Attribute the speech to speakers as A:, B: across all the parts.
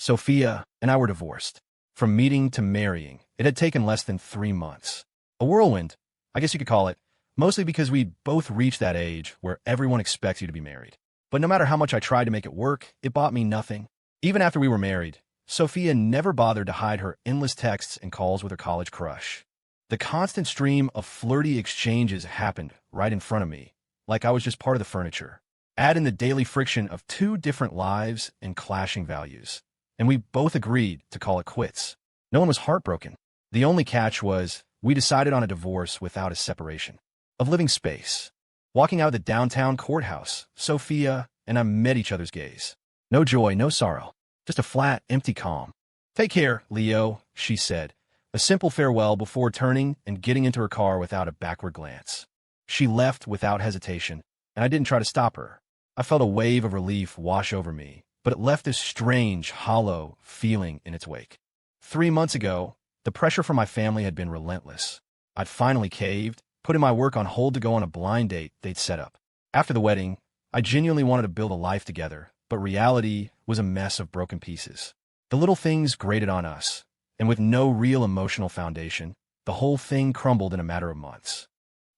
A: Sophia and I were divorced. From meeting to marrying, it had taken less than 3 months. A whirlwind, I guess you could call it, mostly because we'd both reached that age where everyone expects you to be married. But no matter how much I tried to make it work, it bought me nothing. Even after we were married, Sophia never bothered to hide her endless texts and calls with her college crush. The constant stream of flirty exchanges happened right in front of me, like I was just part of the furniture. Add in the daily friction of 2 different lives and clashing values, and we both agreed to call it quits. No one was heartbroken. The only catch was we decided on a divorce without a separation of living space. Walking out of the downtown courthouse, Sophia and I met each other's gaze. No joy, no sorrow, just a flat, empty calm. "Take care, Leo," she said, a simple farewell before turning and getting into her car without a backward glance. She left without hesitation, and I didn't try to stop her. I felt a wave of relief wash over me, but it left this strange, hollow feeling in its wake. 3 months ago, the pressure from my family had been relentless. I'd finally caved, putting my work on hold to go on a blind date they'd set up. After the wedding, I genuinely wanted to build a life together, but reality was a mess of broken pieces. The little things grated on us, and with no real emotional foundation, the whole thing crumbled in a matter of months.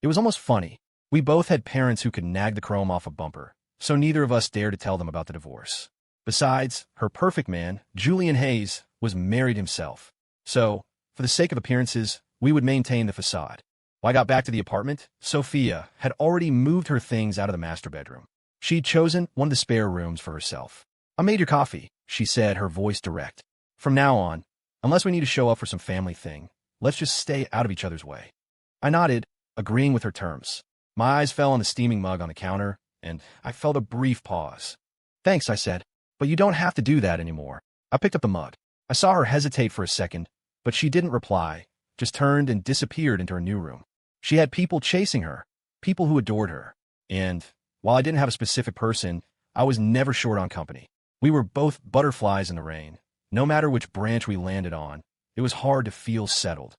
A: It was almost funny. We both had parents who could nag the chrome off a bumper, so neither of us dared to tell them about the divorce. Besides, her perfect man, Julian Hayes, was married himself. So, for the sake of appearances, we would maintain the facade. When I got back to the apartment, Sophia had already moved her things out of the master bedroom. She'd chosen one of the spare rooms for herself. "I made your coffee," she said, her voice direct. "From now on, unless we need to show up for some family thing, let's just stay out of each other's way." I nodded, agreeing with her terms. My eyes fell on the steaming mug on the counter, and I felt a brief pause. "Thanks," I said, "but you don't have to do that anymore." I picked up the mug. I saw her hesitate for a second, but she didn't reply, just turned and disappeared into her new room. She had people chasing her, people who adored her. And while I didn't have a specific person, I was never short on company. We were both butterflies in the rain. No matter which branch we landed on, it was hard to feel settled.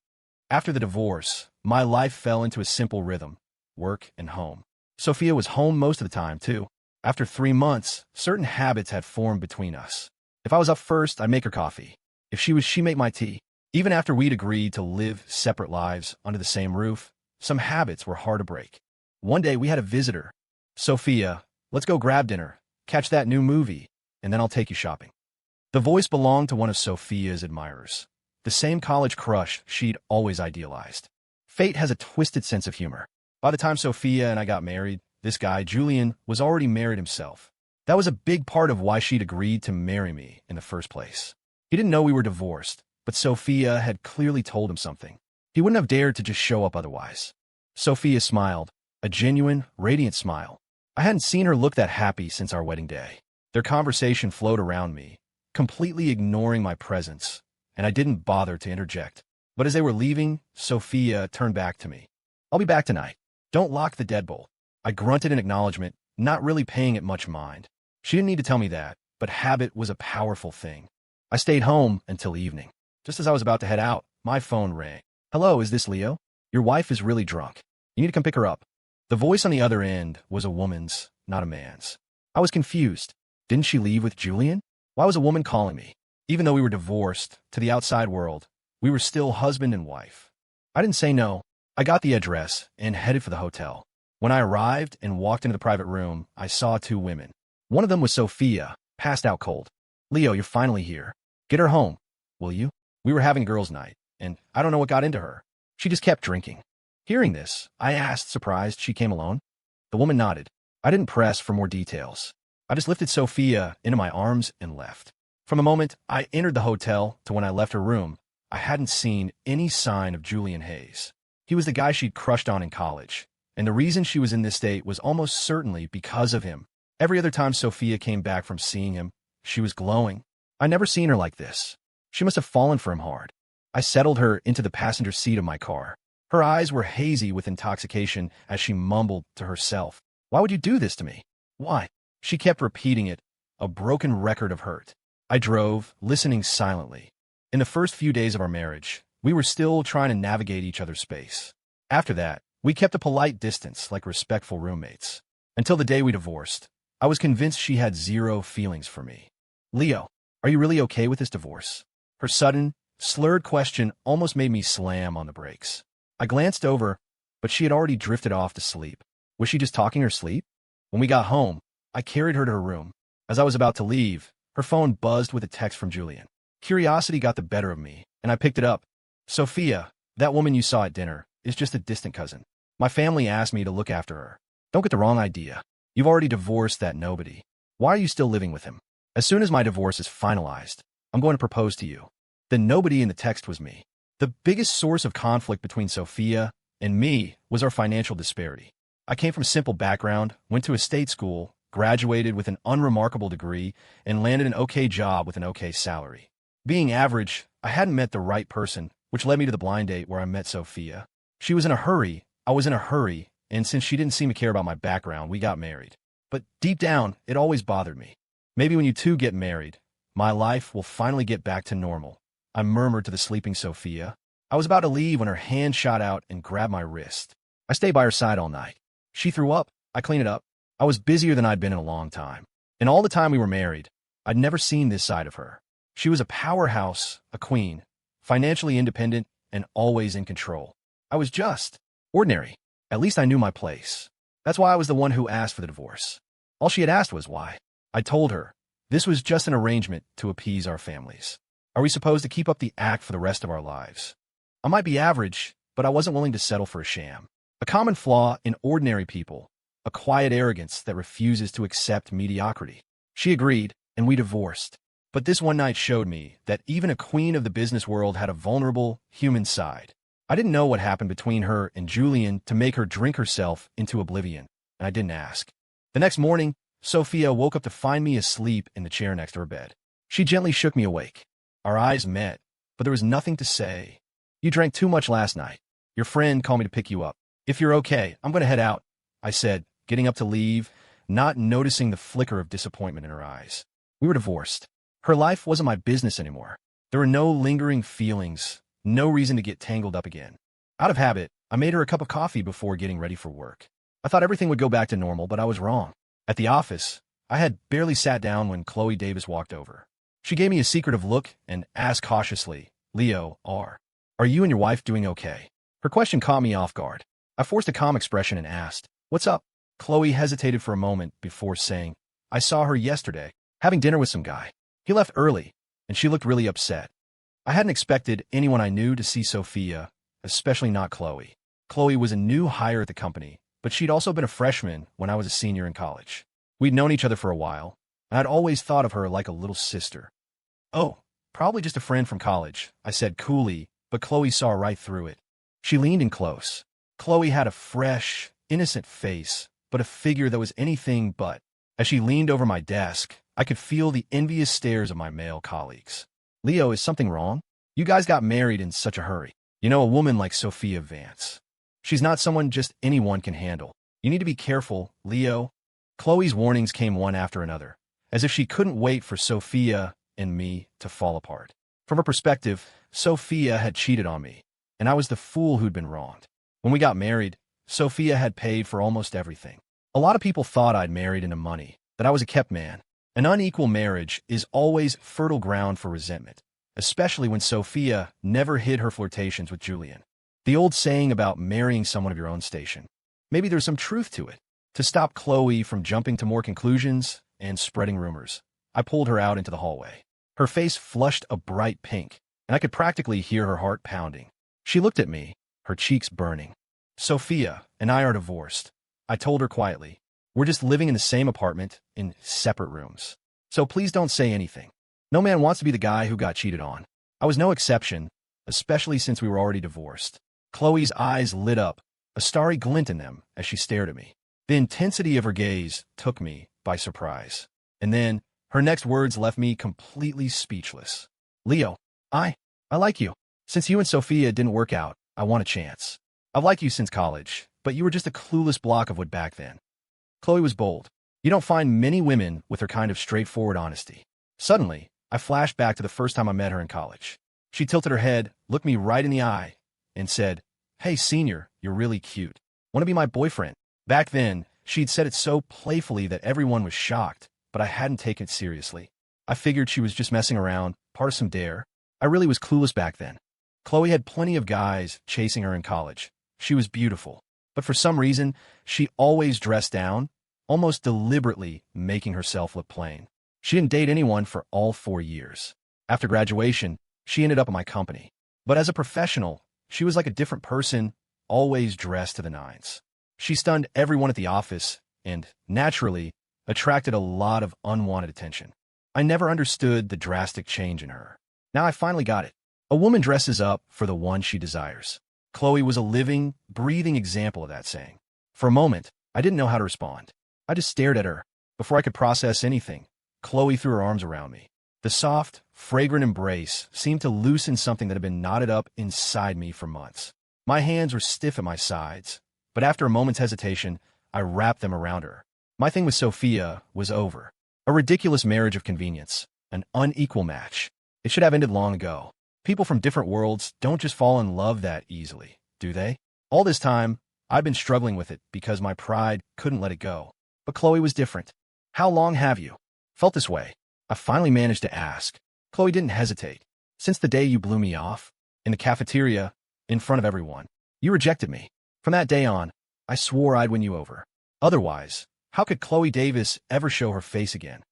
A: After the divorce, my life fell into a simple rhythm: work and home. Sophia was home most of the time, too. After 3 months, certain habits had formed between us. If I was up first, I'd make her coffee. If she'd make my tea. Even after we'd agreed to live separate lives under the same roof, some habits were hard to break. One day we had a visitor. "Sophia, let's go grab dinner, catch that new movie, and then I'll take you shopping." The voice belonged to one of Sophia's admirers, the same college crush she'd always idealized. Fate has a twisted sense of humor. By the time Sophia and I got married, this guy, Julian, was already married himself. That was a big part of why she'd agreed to marry me in the first place. He didn't know we were divorced, but Sophia had clearly told him something. He wouldn't have dared to just show up otherwise. Sophia smiled, a genuine, radiant smile. I hadn't seen her look that happy since our wedding day. Their conversation flowed around me, completely ignoring my presence, and I didn't bother to interject. But as they were leaving, Sophia turned back to me. "I'll be back tonight. Don't lock the deadbolt." I grunted in acknowledgement, not really paying it much mind. She didn't need to tell me that, but habit was a powerful thing. I stayed home until evening. Just as I was about to head out, my phone rang. "Hello, is this Leo? Your wife is really drunk. You need to come pick her up." The voice on the other end was a woman's, not a man's. I was confused. Didn't she leave with Julian? Why was a woman calling me? Even though we were divorced, to the outside world, we were still husband and wife. I didn't say no. I got the address and headed for the hotel. When I arrived and walked into the private room, I saw 2 women. One of them was Sophia, passed out cold. "Leo, you're finally here. Get her home, will you? We were having girls' night, and I don't know what got into her. She just kept drinking." Hearing this, I asked, surprised she came alone. The woman nodded. I didn't press for more details. I just lifted Sophia into my arms and left. From the moment I entered the hotel to when I left her room, I hadn't seen any sign of Julian Hayes. He was the guy she'd crushed on in college, and the reason she was in this state was almost certainly because of him. Every other time Sophia came back from seeing him, she was glowing. I'd never seen her like this. She must have fallen for him hard. I settled her into the passenger seat of my car. Her eyes were hazy with intoxication as she mumbled to herself, "Why would you do this to me? Why?" She kept repeating it, a broken record of hurt. I drove, listening silently. In the first few days of our marriage, we were still trying to navigate each other's space. After that, we kept a polite distance like respectful roommates. Until the day we divorced, I was convinced she had zero feelings for me. "Leo, Are you really okay with this divorce? Her sudden, slurred question almost made me slam on the brakes. I glanced over, but she had already drifted off to sleep. Was she just talking her sleep? When we got home, I carried her to her room. As I was about to leave, her phone buzzed with a text from Julian. Curiosity got the better of me, and I picked it up. Sophia, that woman you saw at dinner, is just a distant cousin. My family asked me to look after her. Don't get the wrong idea. You've already divorced that nobody. Why are you still living with him? As soon as my divorce is finalized, I'm going to propose to you. The nobody in the text was me. The biggest source of conflict between Sophia and me was our financial disparity. I came from a simple background, went to a state school, graduated with an unremarkable degree, and landed an okay job with an okay salary. Being average, I hadn't met the right person, which led me to the blind date where I met Sophia. She was in a hurry, I was in a hurry, and since she didn't seem to care about my background, we got married. But deep down, it always bothered me. Maybe when you two get married, my life will finally get back to normal, I murmured to the sleeping Sophia. I was about to leave when her hand shot out and grabbed my wrist. I stayed by her side all night. She threw up, I cleaned it up. I was busier than I'd been in a long time. In all the time we were married, I'd never seen this side of her. She was a powerhouse, a queen, financially independent, and always in control. I was just ordinary. At least I knew my place. That's why I was the one who asked for the divorce. All she had asked was why. I told her, this was just an arrangement to appease our families. Are we supposed to keep up the act for the rest of our lives? I might be average, but I wasn't willing to settle for a sham. A common flaw in ordinary people, a quiet arrogance that refuses to accept mediocrity. She agreed, and we divorced. But this one night showed me that even a queen of the business world had a vulnerable, human side. I didn't know what happened between her and Julian to make her drink herself into oblivion, and I didn't ask. The next morning, Sophia woke up to find me asleep in the chair next to her bed. She gently shook me awake. Our eyes met, but there was nothing to say. You drank too much last night. Your friend called me to pick you up. If you're okay, I'm going to head out, I said, getting up to leave, not noticing the flicker of disappointment in her eyes. We were divorced. Her life wasn't my business anymore. There were no lingering feelings, no reason to get tangled up again. Out of habit, I made her a cup of coffee before getting ready for work. I thought everything would go back to normal, but I was wrong. At the office, I had barely sat down when Khloe Davis walked over. She gave me a secretive look and asked cautiously, Leo, are you and your wife doing okay? Her question caught me off guard. I forced a calm expression and asked, what's up? Khloe hesitated for a moment before saying, I saw her yesterday, having dinner with some guy. He left early, and she looked really upset. I hadn't expected anyone I knew to see Sophia, especially not Khloe. Khloe was a new hire at the company, but she'd also been a freshman when I was a senior in college. We'd known each other for a while, and I'd always thought of her like a little sister. Oh, probably just a friend from college, I said coolly, but Khloe saw right through it. She leaned in close. Khloe had a fresh, innocent face, but a figure that was anything but. As she leaned over my desk, I could feel the envious stares of my male colleagues. Leo, is something wrong? You guys got married in such a hurry. You know, a woman like Sophia Vance. She's not someone just anyone can handle. You need to be careful, Leo. Khloe's warnings came one after another, as if she couldn't wait for Sophia and me to fall apart. From her perspective, Sophia had cheated on me, and I was the fool who'd been wronged. When we got married, Sophia had paid for almost everything. A lot of people thought I'd married into money, that I was a kept man. An unequal marriage is always fertile ground for resentment, especially when Sophia never hid her flirtations with Julian. The old saying about marrying someone of your own station. Maybe there's some truth to it. To stop Khloe from jumping to more conclusions and spreading rumors, I pulled her out into the hallway. Her face flushed a bright pink, and I could practically hear her heart pounding. She looked at me, her cheeks burning. Sophia and I are divorced, I told her quietly. We're just living in the same apartment, in separate rooms. So please don't say anything. No man wants to be the guy who got cheated on. I was no exception, especially since we were already divorced. Khloe's eyes lit up, a starry glint in them as she stared at me. The intensity of her gaze took me by surprise. And then, her next words left me completely speechless. Leo, I like you. Since you and Sophia didn't work out, I want a chance. I've liked you since college, but you were just a clueless block of wood back then. Khloe was bold. You don't find many women with her kind of straightforward honesty. Suddenly, I flashed back to the first time I met her in college. She tilted her head, looked me right in the eye, and said, Hey, senior, you're really cute. Want to be my boyfriend? Back then, she'd said it so playfully that everyone was shocked, but I hadn't taken it seriously. I figured she was just messing around, part of some dare. I really was clueless back then. Khloe had plenty of guys chasing her in college. She was beautiful. But for some reason, she always dressed down, almost deliberately making herself look plain. She didn't date anyone for all 4 years. After graduation, she ended up in my company. But as a professional, she was like a different person, always dressed to the nines. She stunned everyone at the office and, naturally, attracted a lot of unwanted attention. I never understood the drastic change in her. Now I finally got it. A woman dresses up for the one she desires. Khloe was a living, breathing example of that saying. For a moment, I didn't know how to respond. I just stared at her. Before I could process anything, Khloe threw her arms around me. The soft, fragrant embrace seemed to loosen something that had been knotted up inside me for months. My hands were stiff at my sides, but after a moment's hesitation, I wrapped them around her. My thing with Sophia was over. A ridiculous marriage of convenience, an unequal match. It should have ended long ago. People from different worlds don't just fall in love that easily, do they? All this time, I'd been struggling with it because my pride couldn't let it go. But Khloe was different. How long have you felt this way? I finally managed to ask. Khloe didn't hesitate. Since the day you blew me off, in the cafeteria, in front of everyone, you rejected me. From that day on, I swore I'd win you over. Otherwise, how could Khloe Davis ever show her face again?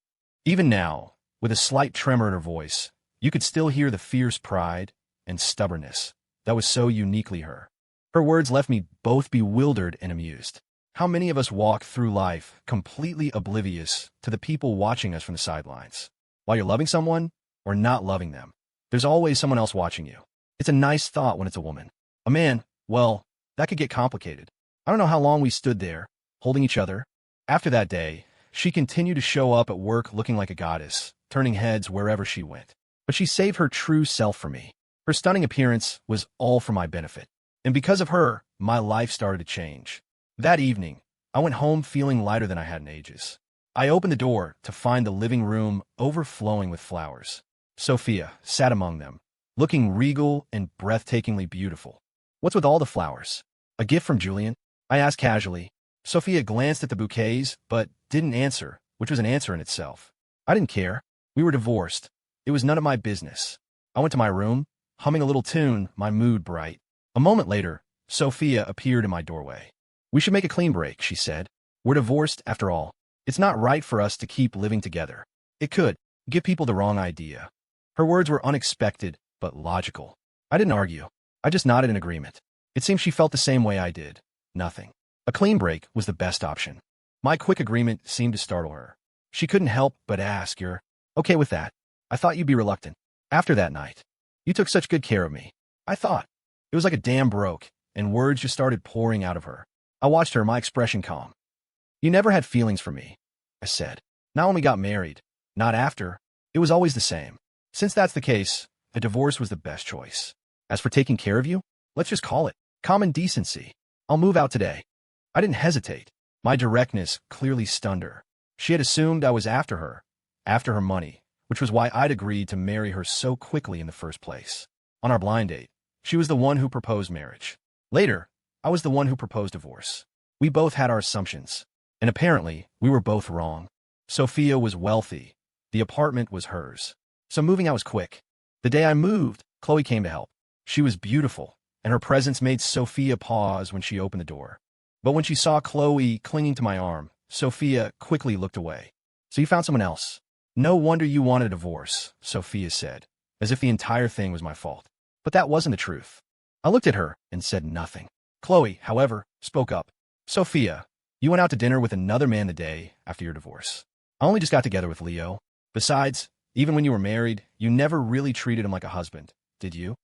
A: Even now, with a slight tremor in her voice, you could still hear the fierce pride and stubbornness that was so uniquely her. Her words left me both bewildered and amused. How many of us walk through life completely oblivious to the people watching us from the sidelines? While you're loving someone or not loving them, there's always someone else watching you. It's a nice thought when it's a woman. A man, well, that could get complicated. I don't know how long we stood there, holding each other. After that day, she continued to show up at work looking like a goddess, turning heads wherever she went. But she saved her true self for me. Her stunning appearance was all for my benefit. And because of her, my life started to change. That evening, I went home feeling lighter than I had in ages. I opened the door to find the living room overflowing with flowers. Sophia sat among them, looking regal and breathtakingly beautiful. What's with all the flowers? A gift from Julian? I asked casually. Sophia glanced at the bouquets, but didn't answer, which was an answer in itself. I didn't care. We were divorced. It was none of my business. I went to my room, humming a little tune, my mood bright. A moment later, Sophia appeared in my doorway. We should make a clean break, she said. We're divorced, after all. It's not right for us to keep living together. It could give people the wrong idea. Her words were unexpected, but logical. I didn't argue. I just nodded in agreement. It seemed she felt the same way I did. Nothing. A clean break was the best option. My quick agreement seemed to startle her. She couldn't help but ask, "You're okay with that? I thought you'd be reluctant. After that night, you took such good care of me." I thought. It was like a dam broke, and words just started pouring out of her. I watched her, my expression calm. "You never had feelings for me," I said. "Not when we got married. Not after. It was always the same. Since that's the case, a divorce was the best choice. As for taking care of you, let's just call it common decency. I'll move out today." I didn't hesitate. My directness clearly stunned her. She had assumed I was after her money, which was why I'd agreed to marry her so quickly in the first place. On our blind date, she was the one who proposed marriage. Later, I was the one who proposed divorce. We both had our assumptions, and apparently, we were both wrong. Sophia was wealthy. The apartment was hers. So moving out was quick. The day I moved, Khloe came to help. She was beautiful, and her presence made Sophia pause when she opened the door. But when she saw Khloe clinging to my arm, Sophia quickly looked away. "So you found someone else? No wonder you wanted a divorce," Sophia said, as if the entire thing was my fault. But that wasn't the truth. I looked at her and said nothing. Khloe, however, spoke up. "Sophia, you went out to dinner with another man the day after your divorce. I only just got together with Leo. Besides, even when you were married, you never really treated him like a husband, did you?"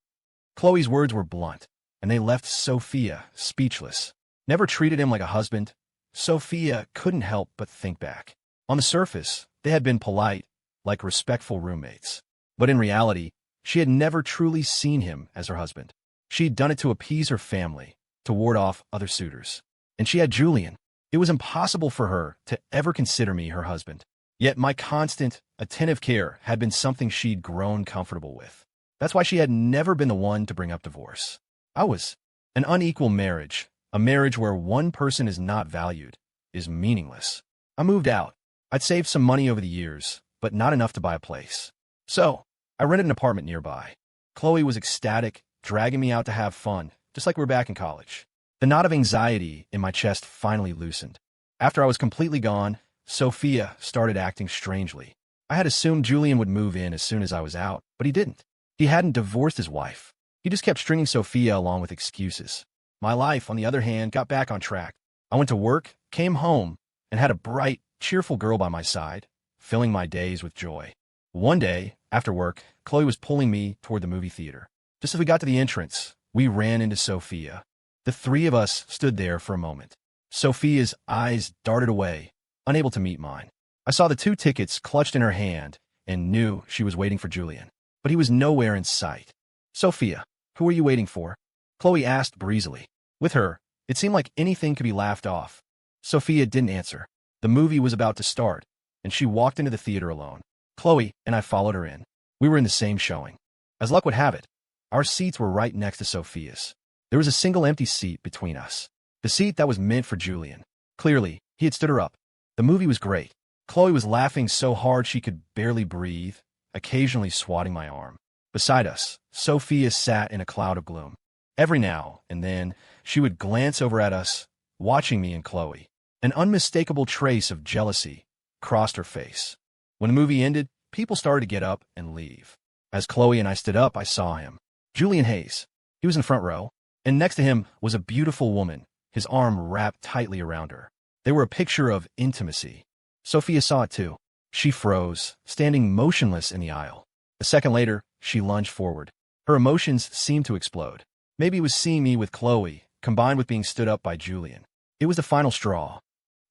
A: Khloe's words were blunt, and they left Sophia speechless. Never treated him like a husband? Sophia couldn't help but think back. On the surface, they had been polite, like respectful roommates. But in reality, she had never truly seen him as her husband. She'd done it to appease her family, to ward off other suitors. And she had Julian. It was impossible for her to ever consider me her husband. Yet my constant, attentive care had been something she'd grown comfortable with. That's why she had never been the one to bring up divorce. I was. An unequal marriage, a marriage where one person is not valued, is meaningless. I moved out. I'd saved some money over the years, but not enough to buy a place. So, I rented an apartment nearby. Khloe was ecstatic, dragging me out to have fun, just like we were back in college. The knot of anxiety in my chest finally loosened. After I was completely gone, Sophia started acting strangely. I had assumed Julian would move in as soon as I was out, but he didn't. He hadn't divorced his wife. He just kept stringing Sophia along with excuses. My life, on the other hand, got back on track. I went to work, came home, and had a bright, cheerful girl by my side, filling my days with joy. One day, after work, Khloe was pulling me toward the movie theater. Just as we got to the entrance, we ran into Sophia. The three of us stood there for a moment. Sophia's eyes darted away, unable to meet mine. I saw the 2 tickets clutched in her hand and knew she was waiting for Julian. But he was nowhere in sight. "Sophia, who are you waiting for?" Khloe asked breezily. With her, it seemed like anything could be laughed off. Sophia didn't answer. The movie was about to start, and she walked into the theater alone. Khloe and I followed her in. We were in the same showing. As luck would have it, our seats were right next to Sophia's. There was a single empty seat between us. The seat that was meant for Julian. Clearly, he had stood her up. The movie was great. Khloe was laughing so hard she could barely breathe, occasionally swatting my arm. Beside us, Sophia sat in a cloud of gloom. Every now and then, she would glance over at us, watching me and Khloe. An unmistakable trace of jealousy crossed her face. When the movie ended, people started to get up and leave. As Khloe and I stood up, I saw him. Julian Hayes. He was in the front row, and next to him was a beautiful woman, his arm wrapped tightly around her. They were a picture of intimacy. Sophia saw it too. She froze, standing motionless in the aisle. A second later, she lunged forward. Her emotions seemed to explode. Maybe it was seeing me with Khloe, combined with being stood up by Julian. It was the final straw.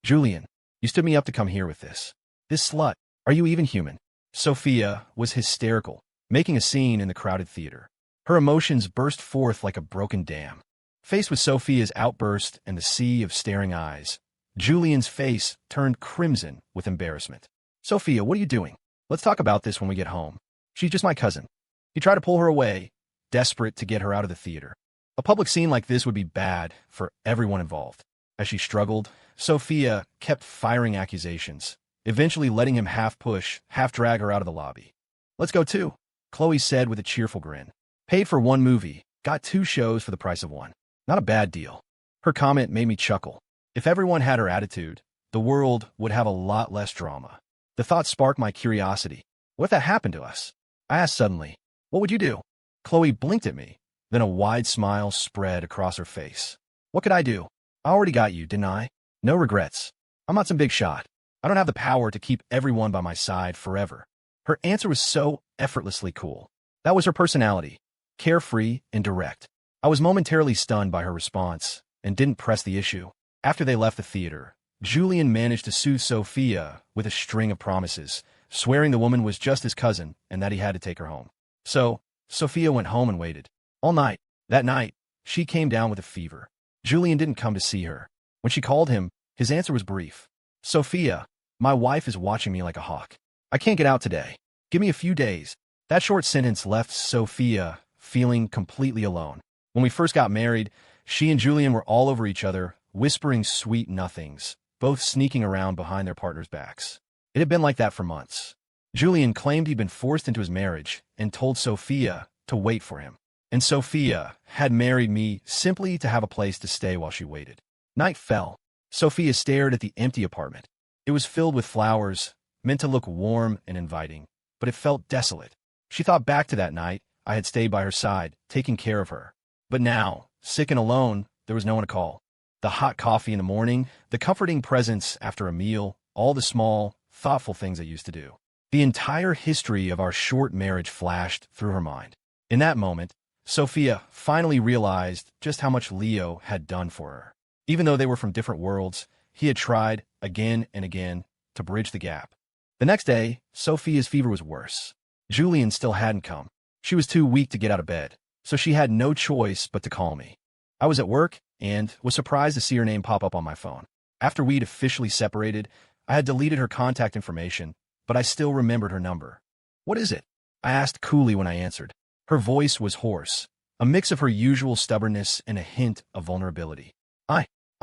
A: "Julian, you stood me up to come here with this. This slut. Are you even human?" Sophia was hysterical, making a scene in the crowded theater. Her emotions burst forth like a broken dam. Faced with Sophia's outburst and the sea of staring eyes, Julian's face turned crimson with embarrassment. "Sophia, what are you doing? Let's talk about this when we get home. She's just my cousin." He tried to pull her away, desperate to get her out of the theater. A public scene like this would be bad for everyone involved. As she struggled, Sophia kept firing accusations, eventually letting him half push, half drag her out of the lobby. "Let's go too," Khloe said with a cheerful grin. Paid for 1 movie, got 2 shows for the price of 1. Not a bad deal. Her comment made me chuckle. If everyone had her attitude, the world would have a lot less drama. The thought sparked my curiosity. What if that happened to us? I asked suddenly, "What would you do?" Khloe blinked at me, then a wide smile spread across her face. "What could I do? I already got you, didn't I? No regrets. I'm not some big shot. I don't have the power to keep everyone by my side forever." Her answer was so effortlessly cool. That was her personality, carefree and direct. I was momentarily stunned by her response and didn't press the issue. After they left the theater, Julian managed to soothe Sophia with a string of promises, swearing the woman was just his cousin and that he had to take her home. So, Sophia went home and waited. All night. That night, she came down with a fever. Julian didn't come to see her. When she called him, his answer was brief. "Sophia, my wife is watching me like a hawk. I can't get out today. Give me a few days." That short sentence left Sophia feeling completely alone. When we first got married, she and Julian were all over each other, whispering sweet nothings, both sneaking around behind their partners' backs. It had been like that for months. Julian claimed he'd been forced into his marriage and told Sophia to wait for him. And Sophia had married me simply to have a place to stay while she waited. Night fell. Sophia stared at the empty apartment. It was filled with flowers, meant to look warm and inviting, but it felt desolate. She thought back to that night I had stayed by her side, taking care of her. But now, sick and alone, there was no one to call. The hot coffee in the morning, the comforting presence after a meal, all the small, thoughtful things I used to do. The entire history of our short marriage flashed through her mind. In that moment, Sophia finally realized just how much Leo had done for her. Even though they were from different worlds, he had tried, again and again, to bridge the gap. The next day, Sophia's fever was worse. Julian still hadn't come. She was too weak to get out of bed, so she had no choice but to call me. I was at work and was surprised to see her name pop up on my phone. After we'd officially separated, I had deleted her contact information, but I still remembered her number. "What is it?" I asked coolly when I answered. Her voice was hoarse, a mix of her usual stubbornness and a hint of vulnerability.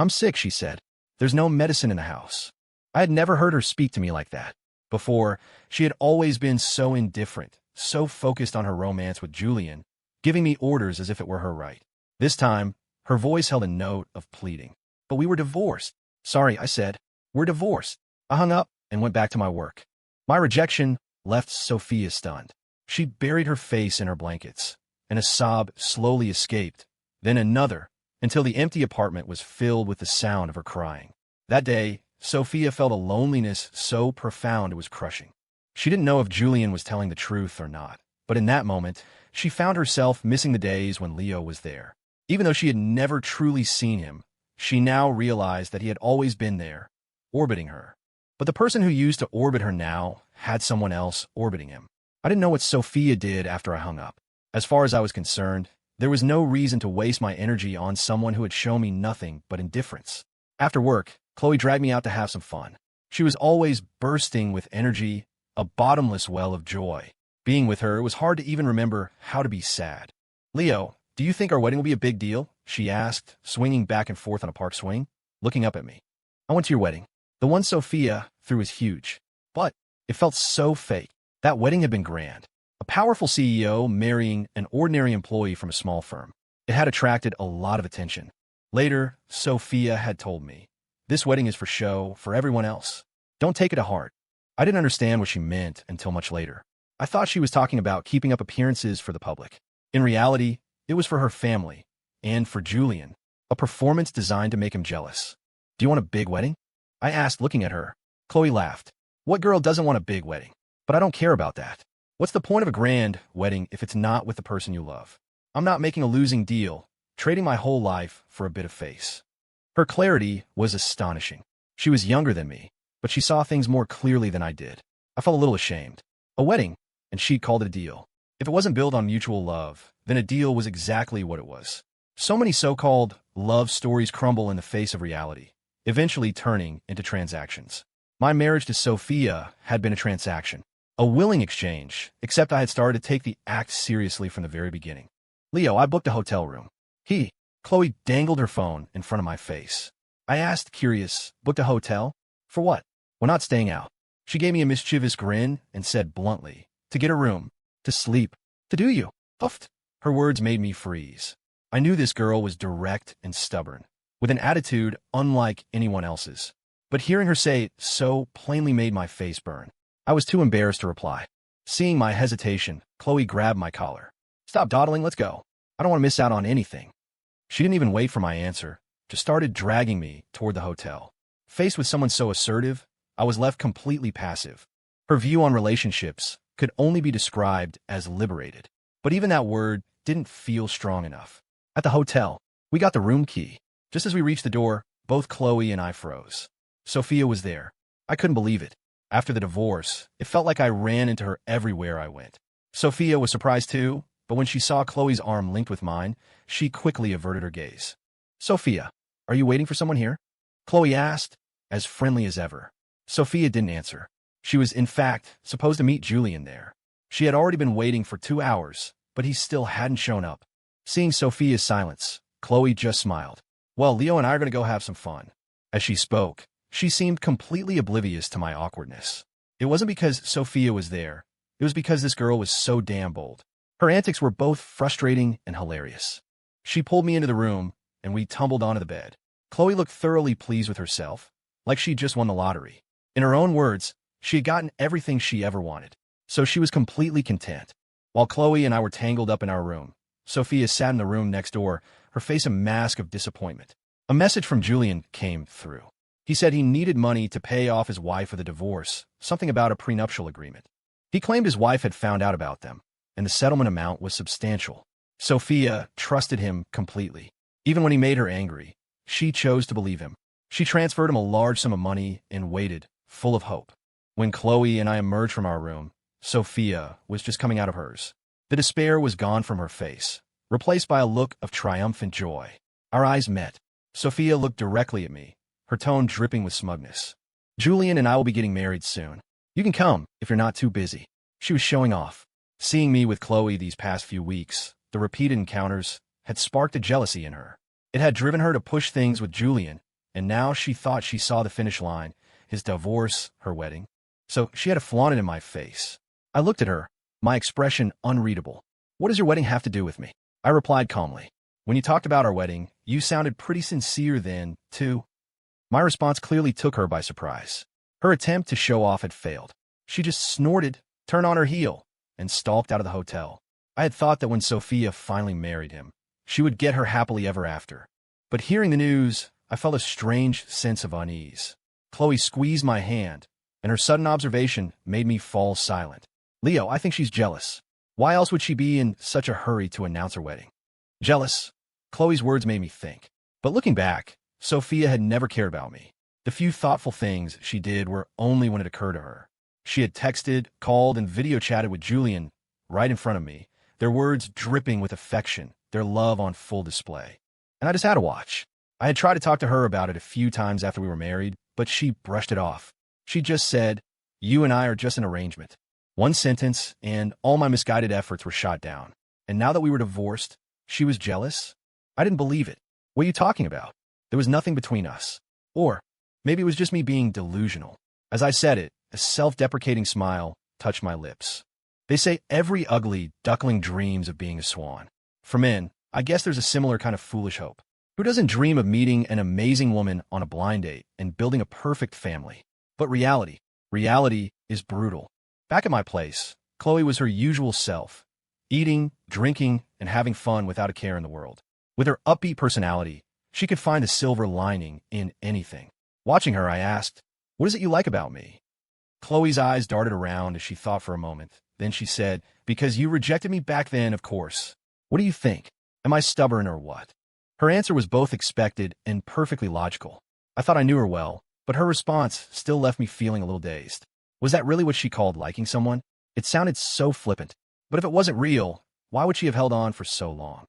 A: I'm sick," she said. "There's no medicine in the house." I had never heard her speak to me like that. Before, she had always been so indifferent, so focused on her romance with Julian, giving me orders as if it were her right. This time, her voice held a note of pleading. But we were divorced. Sorry, I said. We're divorced. I hung up and went back to my work. My rejection left Sophia stunned. She buried her face in her blankets, and a sob slowly escaped, then another, until the empty apartment was filled with the sound of her crying. That day, Sophia felt a loneliness so profound it was crushing. She didn't know if Julian was telling the truth or not, but in that moment, she found herself missing the days when Leo was there. Even though she had never truly seen him, she now realized that he had always been there, orbiting her. But the person who used to orbit her now had someone else orbiting him. I didn't know what Sophia did after I hung up. As far as I was concerned, there was no reason to waste my energy on someone who had shown me nothing but indifference. After work, Khloe dragged me out to have some fun. She was always bursting with energy, a bottomless well of joy. Being with her, it was hard to even remember how to be sad. Leo, do you think our wedding will be a big deal? She asked, swinging back and forth on a park swing, looking up at me. I went to your wedding. The one Sophia threw was huge, but it felt so fake. That wedding had been grand. A powerful CEO marrying an ordinary employee from a small firm. It had attracted a lot of attention. Later, Sophia had told me, this wedding is for show, for everyone else. Don't take it to heart. I didn't understand what she meant until much later. I thought she was talking about keeping up appearances for the public. In reality, it was for her family, and for Julian, a performance designed to make him jealous. Do you want a big wedding? I asked, looking at her. Khloe laughed. What girl doesn't want a big wedding? But I don't care about that. What's the point of a grand wedding if it's not with the person you love? I'm not making a losing deal, trading my whole life for a bit of face. Her clarity was astonishing. She was younger than me, but she saw things more clearly than I did. I felt a little ashamed. A wedding, and she called it a deal. If it wasn't built on mutual love, then a deal was exactly what it was. So many so-called love stories crumble in the face of reality, eventually turning into transactions. My marriage to Sophia had been a transaction, a willing exchange, except I had started to take the act seriously from the very beginning. Leo, I booked a hotel room. Khloe dangled her phone in front of my face. I asked, curious, booked a hotel? For what? We're not staying out. She gave me a mischievous grin and said bluntly, to get a room, to sleep, to do you. Huffed. Her words made me freeze. I knew this girl was direct and stubborn, with an attitude unlike anyone else's. But hearing her say it so plainly made my face burn. I was too embarrassed to reply. Seeing my hesitation, Khloe grabbed my collar. Stop dawdling, let's go. I don't want to miss out on anything. She didn't even wait for my answer, just started dragging me toward the hotel. Faced with someone so assertive, I was left completely passive. Her view on relationships could only be described as liberated. But even that word didn't feel strong enough. At the hotel, we got the room key. Just as we reached the door, both Khloe and I froze. Sophia was there. I couldn't believe it. After the divorce, it felt like I ran into her everywhere I went. Sophia was surprised too, but when she saw Khloe's arm linked with mine, she quickly averted her gaze. Sophia, are you waiting for someone here? Khloe asked, as friendly as ever. Sophia didn't answer. She was, in fact, supposed to meet Julian there. She had already been waiting for 2 hours, but he still hadn't shown up. Seeing Sophia's silence, Khloe just smiled. Well, Leo and I are going to go have some fun. As she spoke, she seemed completely oblivious to my awkwardness. It wasn't because Sophia was there. It was because this girl was so damn bold. Her antics were both frustrating and hilarious. She pulled me into the room, and we tumbled onto the bed. Khloe looked thoroughly pleased with herself, like she'd just won the lottery. In her own words, she had gotten everything she ever wanted, so she was completely content. While Khloe and I were tangled up in our room, Sophia sat in the room next door, her face a mask of disappointment. A message from Julian came through. He said he needed money to pay off his wife for the divorce, something about a prenuptial agreement. He claimed his wife had found out about them, and the settlement amount was substantial. Sophia trusted him completely. Even when he made her angry, she chose to believe him. She transferred him a large sum of money and waited, full of hope. When Khloe and I emerged from our room, Sophia was just coming out of hers. The despair was gone from her face, replaced by a look of triumphant joy. Our eyes met. Sophia looked directly at me, her tone dripping with smugness. Julian and I will be getting married soon. You can come if you're not too busy. She was showing off. Seeing me with Khloe these past few weeks, the repeated encounters had sparked a jealousy in her. It had driven her to push things with Julian, and now she thought she saw the finish line, his divorce, her wedding. So she had to flaunt it in my face. I looked at her, my expression unreadable. What does your wedding have to do with me? I replied calmly. When you talked about our wedding, you sounded pretty sincere then, too. My response clearly took her by surprise. Her attempt to show off had failed. She just snorted, turned on her heel, and stalked out of the hotel. I had thought that when Sophia finally married him, she would get her happily ever after. But hearing the news, I felt a strange sense of unease. Khloe squeezed my hand, and her sudden observation made me fall silent. Leo, I think she's jealous. Why else would she be in such a hurry to announce her wedding? Jealous? Khloe's words made me think. But looking back, Sophia had never cared about me. The few thoughtful things she did were only when it occurred to her. She had texted, called, and video chatted with Julian right in front of me, their words dripping with affection, their love on full display. And I just had to watch. I had tried to talk to her about it a few times after we were married, but she brushed it off. She just said, "You and I are just an arrangement." One sentence, and all my misguided efforts were shot down. And now that we were divorced, she was jealous? I didn't believe it. What are you talking about? There was nothing between us. Or maybe it was just me being delusional. As I said it, a self-deprecating smile touched my lips. They say every ugly duckling dreams of being a swan. For men, I guess there's a similar kind of foolish hope. Who doesn't dream of meeting an amazing woman on a blind date and building a perfect family? But reality is brutal. Back at my place, Khloe was her usual self, eating, drinking, and having fun without a care in the world. With her upbeat personality, she could find a silver lining in anything. Watching her, I asked, "What is it you like about me?" Khloe's eyes darted around as she thought for a moment. Then she said, "Because you rejected me back then, of course. What do you think? Am I stubborn or what?" Her answer was both expected and perfectly logical. I thought I knew her well, but her response still left me feeling a little dazed. Was that really what she called liking someone? It sounded so flippant. But if it wasn't real, why would she have held on for so long?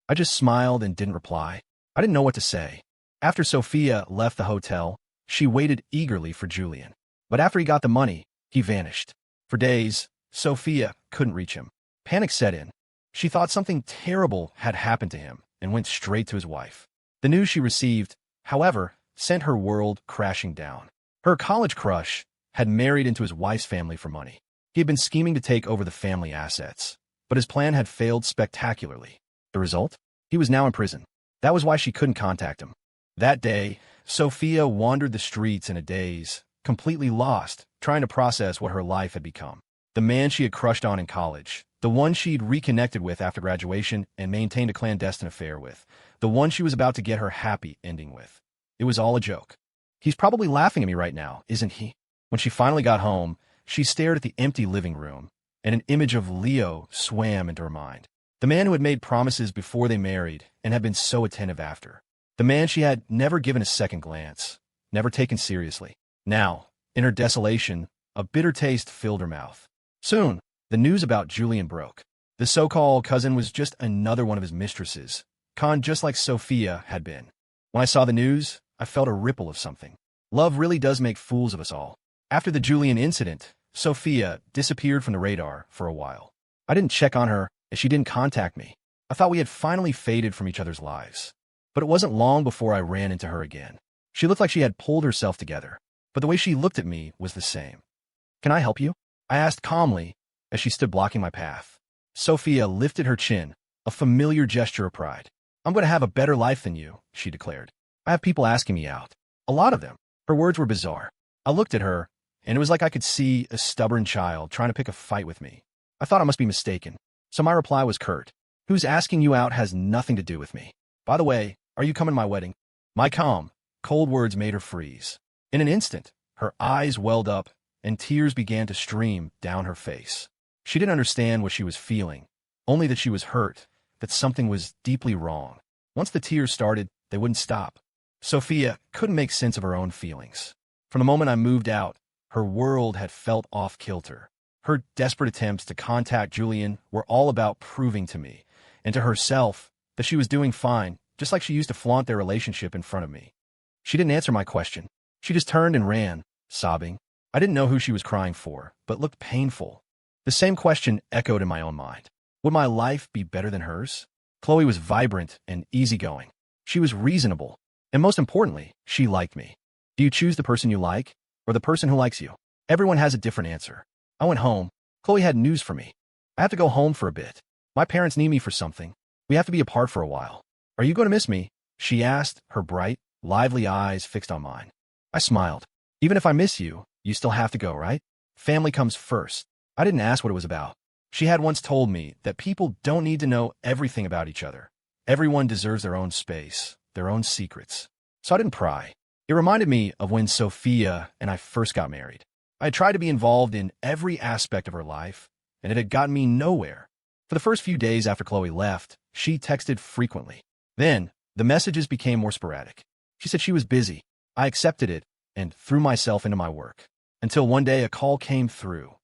A: I just smiled and didn't reply. I didn't know what to say. After Sophia left the hotel, she waited eagerly for Julian. But after he got the money, he vanished. For days, Sophia couldn't reach him. Panic set in. She thought something terrible had happened to him and went straight to his wife. The news she received, however, sent her world crashing down. Her college crush had married into his wife's family for money. He had been scheming to take over the family assets, but his plan had failed spectacularly. The result? He was now in prison. That was why she couldn't contact him. That day, Sophia wandered the streets in a daze, completely lost, trying to process what her life had become. The man she had crushed on in college, the one she'd reconnected with after graduation and maintained a clandestine affair with, the one she was about to get her happy ending with. It was all a joke. He's probably laughing at me right now, isn't he? When she finally got home, she stared at the empty living room, and an image of Leo swam into her mind. The man who had made promises before they married and had been so attentive after. The man she had never given a second glance, never taken seriously. Now, in her desolation, a bitter taste filled her mouth. Soon, the news about Julian broke. The so-called cousin was just another one of his mistresses, conned just like Sophia had been. When I saw the news, I felt a ripple of something. Love really does make fools of us all. After the Julian incident, Sophia disappeared from the radar for a while. I didn't check on her as she didn't contact me. I thought we had finally faded from each other's lives. But it wasn't long before I ran into her again. She looked like she had pulled herself together, but the way she looked at me was the same. "Can I help you?" I asked calmly as she stood blocking my path. Sophia lifted her chin, a familiar gesture of pride. "I'm going to have a better life than you," she declared. "I have people asking me out. A lot of them." Her words were bizarre. I looked at her, and it was like I could see a stubborn child trying to pick a fight with me. I thought I must be mistaken, so my reply was curt. "Who's asking you out has nothing to do with me. By the way, are you coming to my wedding?" My calm, cold words made her freeze. In an instant, her eyes welled up, and tears began to stream down her face. She didn't understand what she was feeling, only that she was hurt, that something was deeply wrong. Once the tears started, they wouldn't stop. Sophia couldn't make sense of her own feelings. From the moment I moved out, her world had felt off-kilter. Her desperate attempts to contact Julian were all about proving to me, and to herself, that she was doing fine, just like she used to flaunt their relationship in front of me. She didn't answer my question. She just turned and ran, sobbing. I didn't know who she was crying for, but looked painful. The same question echoed in my own mind. Would my life be better than hers? Khloe was vibrant and easygoing. She was reasonable, and most importantly, she liked me. Do you choose the person you like, or the person who likes you? Everyone has a different answer. I went home. Khloe had news for me. I have to go home for a bit. My parents need me for something. We have to be apart for a while. Are you going to miss me? She asked, her bright, lively eyes fixed on mine. I smiled. Even if I miss you, you still have to go, right? Family comes first. I didn't ask what it was about. She had once told me that people don't need to know everything about each other. Everyone deserves their own space, their own secrets. So I didn't pry. It reminded me of when Sophia and I first got married. I had tried to be involved in every aspect of her life, and it had gotten me nowhere. For the first few days after Khloe left, she texted frequently. Then, the messages became more sporadic. She said she was busy. I accepted it and threw myself into my work. Until one day a call came through.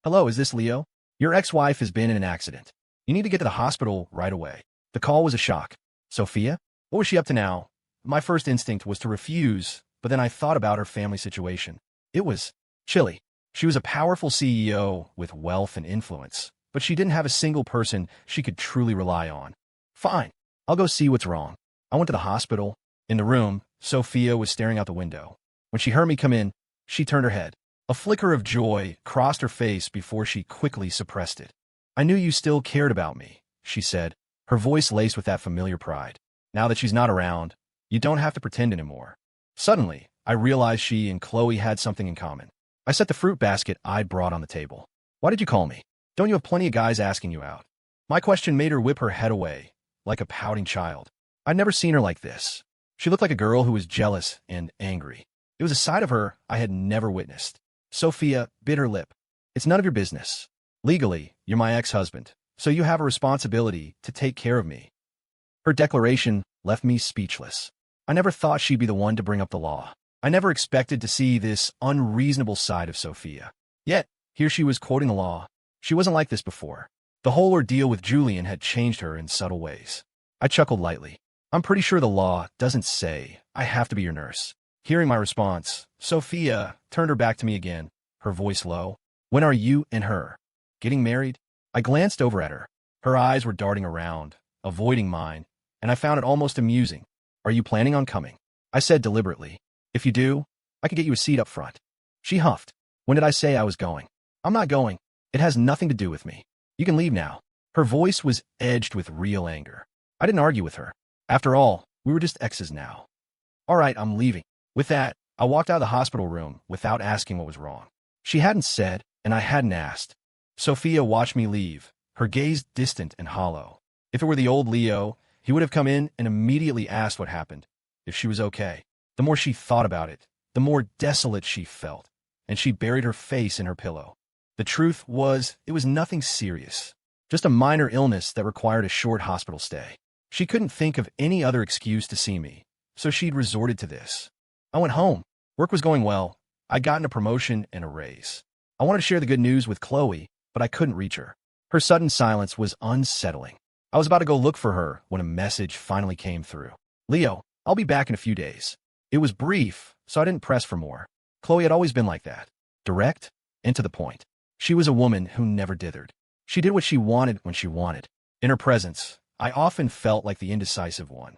A: Hello, is this Leo? Your ex-wife has been in an accident. You need to get to the hospital right away. The call was a shock. Sophia? What was she up to now? My first instinct was to refuse, but then I thought about her family situation. It was chilly. She was a powerful CEO with wealth and influence, but she didn't have a single person she could truly rely on. Fine, I'll go see what's wrong. I went to the hospital. In the room, Sophia was staring out the window. When she heard me come in, she turned her head. A flicker of joy crossed her face before she quickly suppressed it. I knew you still cared about me, she said, her voice laced with that familiar pride. Now that she's not around, you don't have to pretend anymore. Suddenly, I realized she and Khloe had something in common. I set the fruit basket I'd brought on the table. Why did you call me? Don't you have plenty of guys asking you out? My question made her whip her head away, like a pouting child. I'd never seen her like this. She looked like a girl who was jealous and angry. It was a side of her I had never witnessed. Sophia bit her lip. It's none of your business. Legally, you're my ex-husband, so you have a responsibility to take care of me. Her declaration left me speechless. I never thought she'd be the one to bring up the law. I never expected to see this unreasonable side of Sophia. Yet, here she was quoting the law. She wasn't like this before. The whole ordeal with Julian had changed her in subtle ways. I chuckled lightly. I'm pretty sure the law doesn't say I have to be your nurse. Hearing my response, Sophia turned her back to me again, her voice low. When are you and her getting married? I glanced over at her. Her eyes were darting around, avoiding mine, and I found it almost amusing. Are you planning on coming? I said deliberately. If you do, I could get you a seat up front. She huffed. When did I say I was going? I'm not going. It has nothing to do with me. You can leave now. Her voice was edged with real anger. I didn't argue with her. After all, we were just exes now. All right, I'm leaving. With that, I walked out of the hospital room without asking what was wrong. She hadn't said, and I hadn't asked. Sophia watched me leave, her gaze distant and hollow. If it were the old Leo, he would have come in and immediately asked what happened, if she was okay. The more she thought about it, the more desolate she felt, and she buried her face in her pillow. The truth was, it was nothing serious, just a minor illness that required a short hospital stay. She couldn't think of any other excuse to see me, so she'd resorted to this. I went home. Work was going well. I'd gotten a promotion and a raise. I wanted to share the good news with Khloe, but I couldn't reach her. Her sudden silence was unsettling. I was about to go look for her when a message finally came through. Leo, I'll be back in a few days. It was brief, so I didn't press for more. Khloe had always been like that. Direct and to the point. She was a woman who never dithered. She did what she wanted when she wanted. In her presence, I often felt like the indecisive one.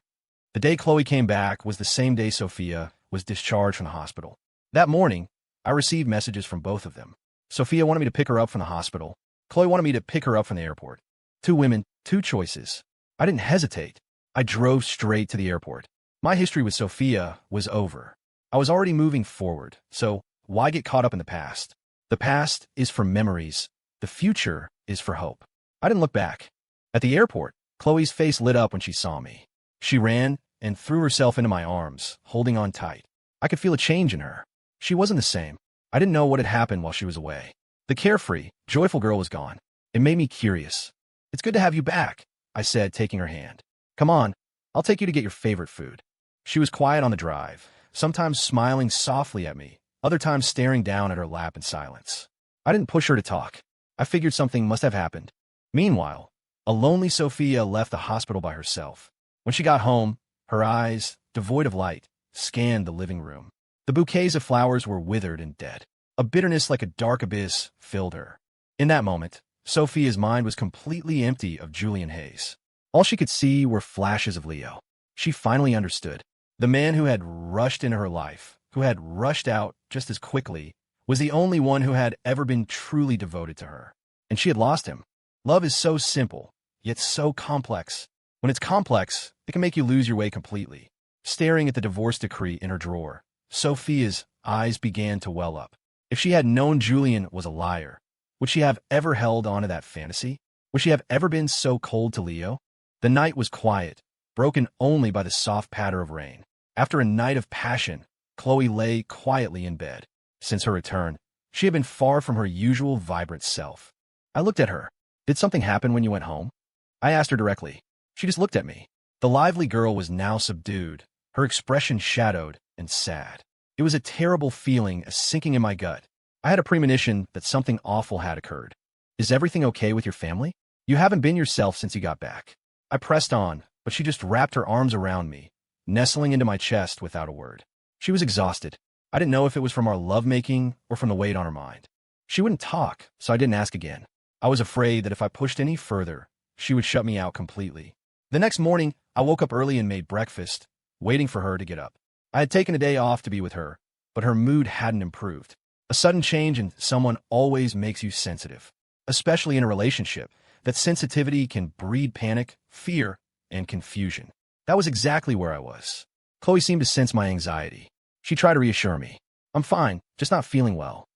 A: The day Khloe came back was the same day Sophia was discharged from the hospital. That morning, I received messages from both of them. Sophia wanted me to pick her up from the hospital. Khloe wanted me to pick her up from the airport. Two women, two choices. I didn't hesitate. I drove straight to the airport. My history with Sophia was over. I was already moving forward, so why get caught up in the past? The past is for memories. The future is for hope. I didn't look back. At the airport, Khloe's face lit up when she saw me. She ran and threw herself into my arms, holding on tight. I could feel a change in her. She wasn't the same. I didn't know what had happened while she was away. The carefree, joyful girl was gone. It made me curious. It's good to have you back, I said, taking her hand. Come on, I'll take you to get your favorite food. She was quiet on the drive, sometimes smiling softly at me, other times staring down at her lap in silence. I didn't push her to talk. I figured something must have happened. Meanwhile, a lonely Sophia left the hospital by herself. When she got home, her eyes, devoid of light, scanned the living room. The bouquets of flowers were withered and dead. A bitterness like a dark abyss filled her. In that moment, Sophia's mind was completely empty of Julian Hayes. All she could see were flashes of Leo. She finally understood. The man who had rushed into her life, who had rushed out just as quickly, was the only one who had ever been truly devoted to her. And she had lost him. Love is so simple, yet so complex. When it's complex, it can make you lose your way completely. Staring at the divorce decree in her drawer, Sophia's eyes began to well up. If she had known Julian was a liar, would she have ever held on to that fantasy? Would she have ever been so cold to Leo? The night was quiet, broken only by the soft patter of rain. After a night of passion, Khloe lay quietly in bed. Since her return, she had been far from her usual vibrant self. I looked at her. Did something happen when you went home? I asked her directly. She just looked at me. The lively girl was now subdued, her expression shadowed and sad. It was a terrible feeling, a sinking in my gut. I had a premonition that something awful had occurred. Is everything okay with your family? You haven't been yourself since you got back. I pressed on, but she just wrapped her arms around me, nestling into my chest without a word. She was exhausted. I didn't know if it was from our lovemaking or from the weight on her mind. She wouldn't talk, so I didn't ask again. I was afraid that if I pushed any further, she would shut me out completely. The next morning, I woke up early and made breakfast, waiting for her to get up. I had taken a day off to be with her, but her mood hadn't improved. A sudden change in someone always makes you sensitive, especially in a relationship. That sensitivity can breed panic, fear, and confusion. That was exactly where I was. Khloe seemed to sense my anxiety. She tried to reassure me. I'm fine, just not feeling well.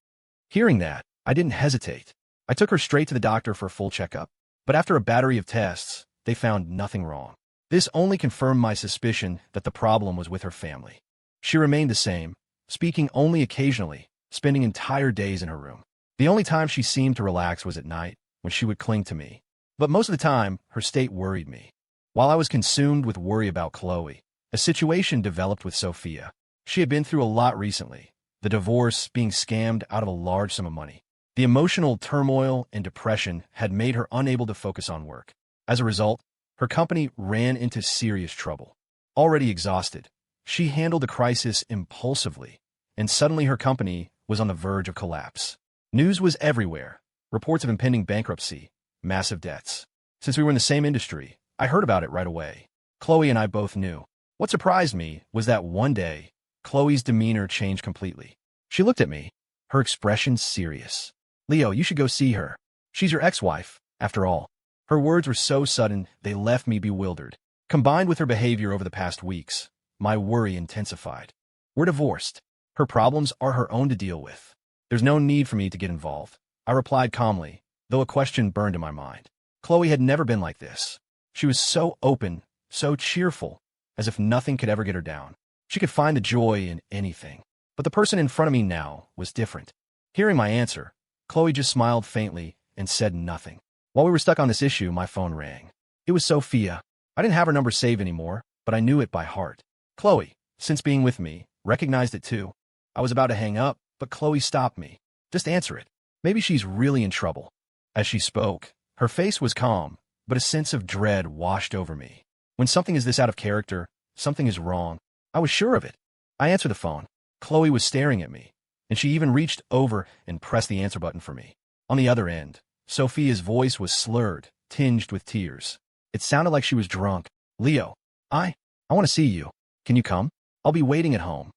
A: Hearing that, I didn't hesitate. I took her straight to the doctor for a full checkup, but after a battery of tests, they found nothing wrong. This only confirmed my suspicion that the problem was with her family. She remained the same, speaking only occasionally, spending entire days in her room. The only time she seemed to relax was at night, when she would cling to me. But most of the time, her state worried me. While I was consumed with worry about Khloe, a situation developed with Sophia. She had been through a lot recently, the divorce, being scammed out of a large sum of money. The emotional turmoil and depression had made her unable to focus on work. As a result, her company ran into serious trouble. Already exhausted, she handled the crisis impulsively, and suddenly her company was on the verge of collapse. News was everywhere. Reports of impending bankruptcy, massive debts. Since we were in the same industry, I heard about it right away. Khloe and I both knew. What surprised me was that one day, Khloe's demeanor changed completely. She looked at me, her expression serious. Leo, you should go see her. She's your ex-wife, after all. Her words were so sudden, they left me bewildered. Combined with her behavior over the past weeks, my worry intensified. We're divorced. Her problems are her own to deal with. There's no need for me to get involved. I replied calmly, though a question burned in my mind. Khloe had never been like this. She was so open, so cheerful, as if nothing could ever get her down. She could find the joy in anything. But the person in front of me now was different. Hearing my answer, Khloe just smiled faintly and said nothing. While we were stuck on this issue, my phone rang. It was Sophia. I didn't have her number saved anymore, but I knew it by heart. Khloe, since being with me, recognized it too. I was about to hang up, but Khloe stopped me. Just answer it. Maybe she's really in trouble. As she spoke, her face was calm, but a sense of dread washed over me. When something is this out of character, something is wrong. I was sure of it. I answered the phone. Khloe was staring at me, and she even reached over and pressed the answer button for me. On the other end, Sophia's voice was slurred, tinged with tears. It sounded like she was drunk. Leo, I want to see you. Can you come? I'll be waiting at home.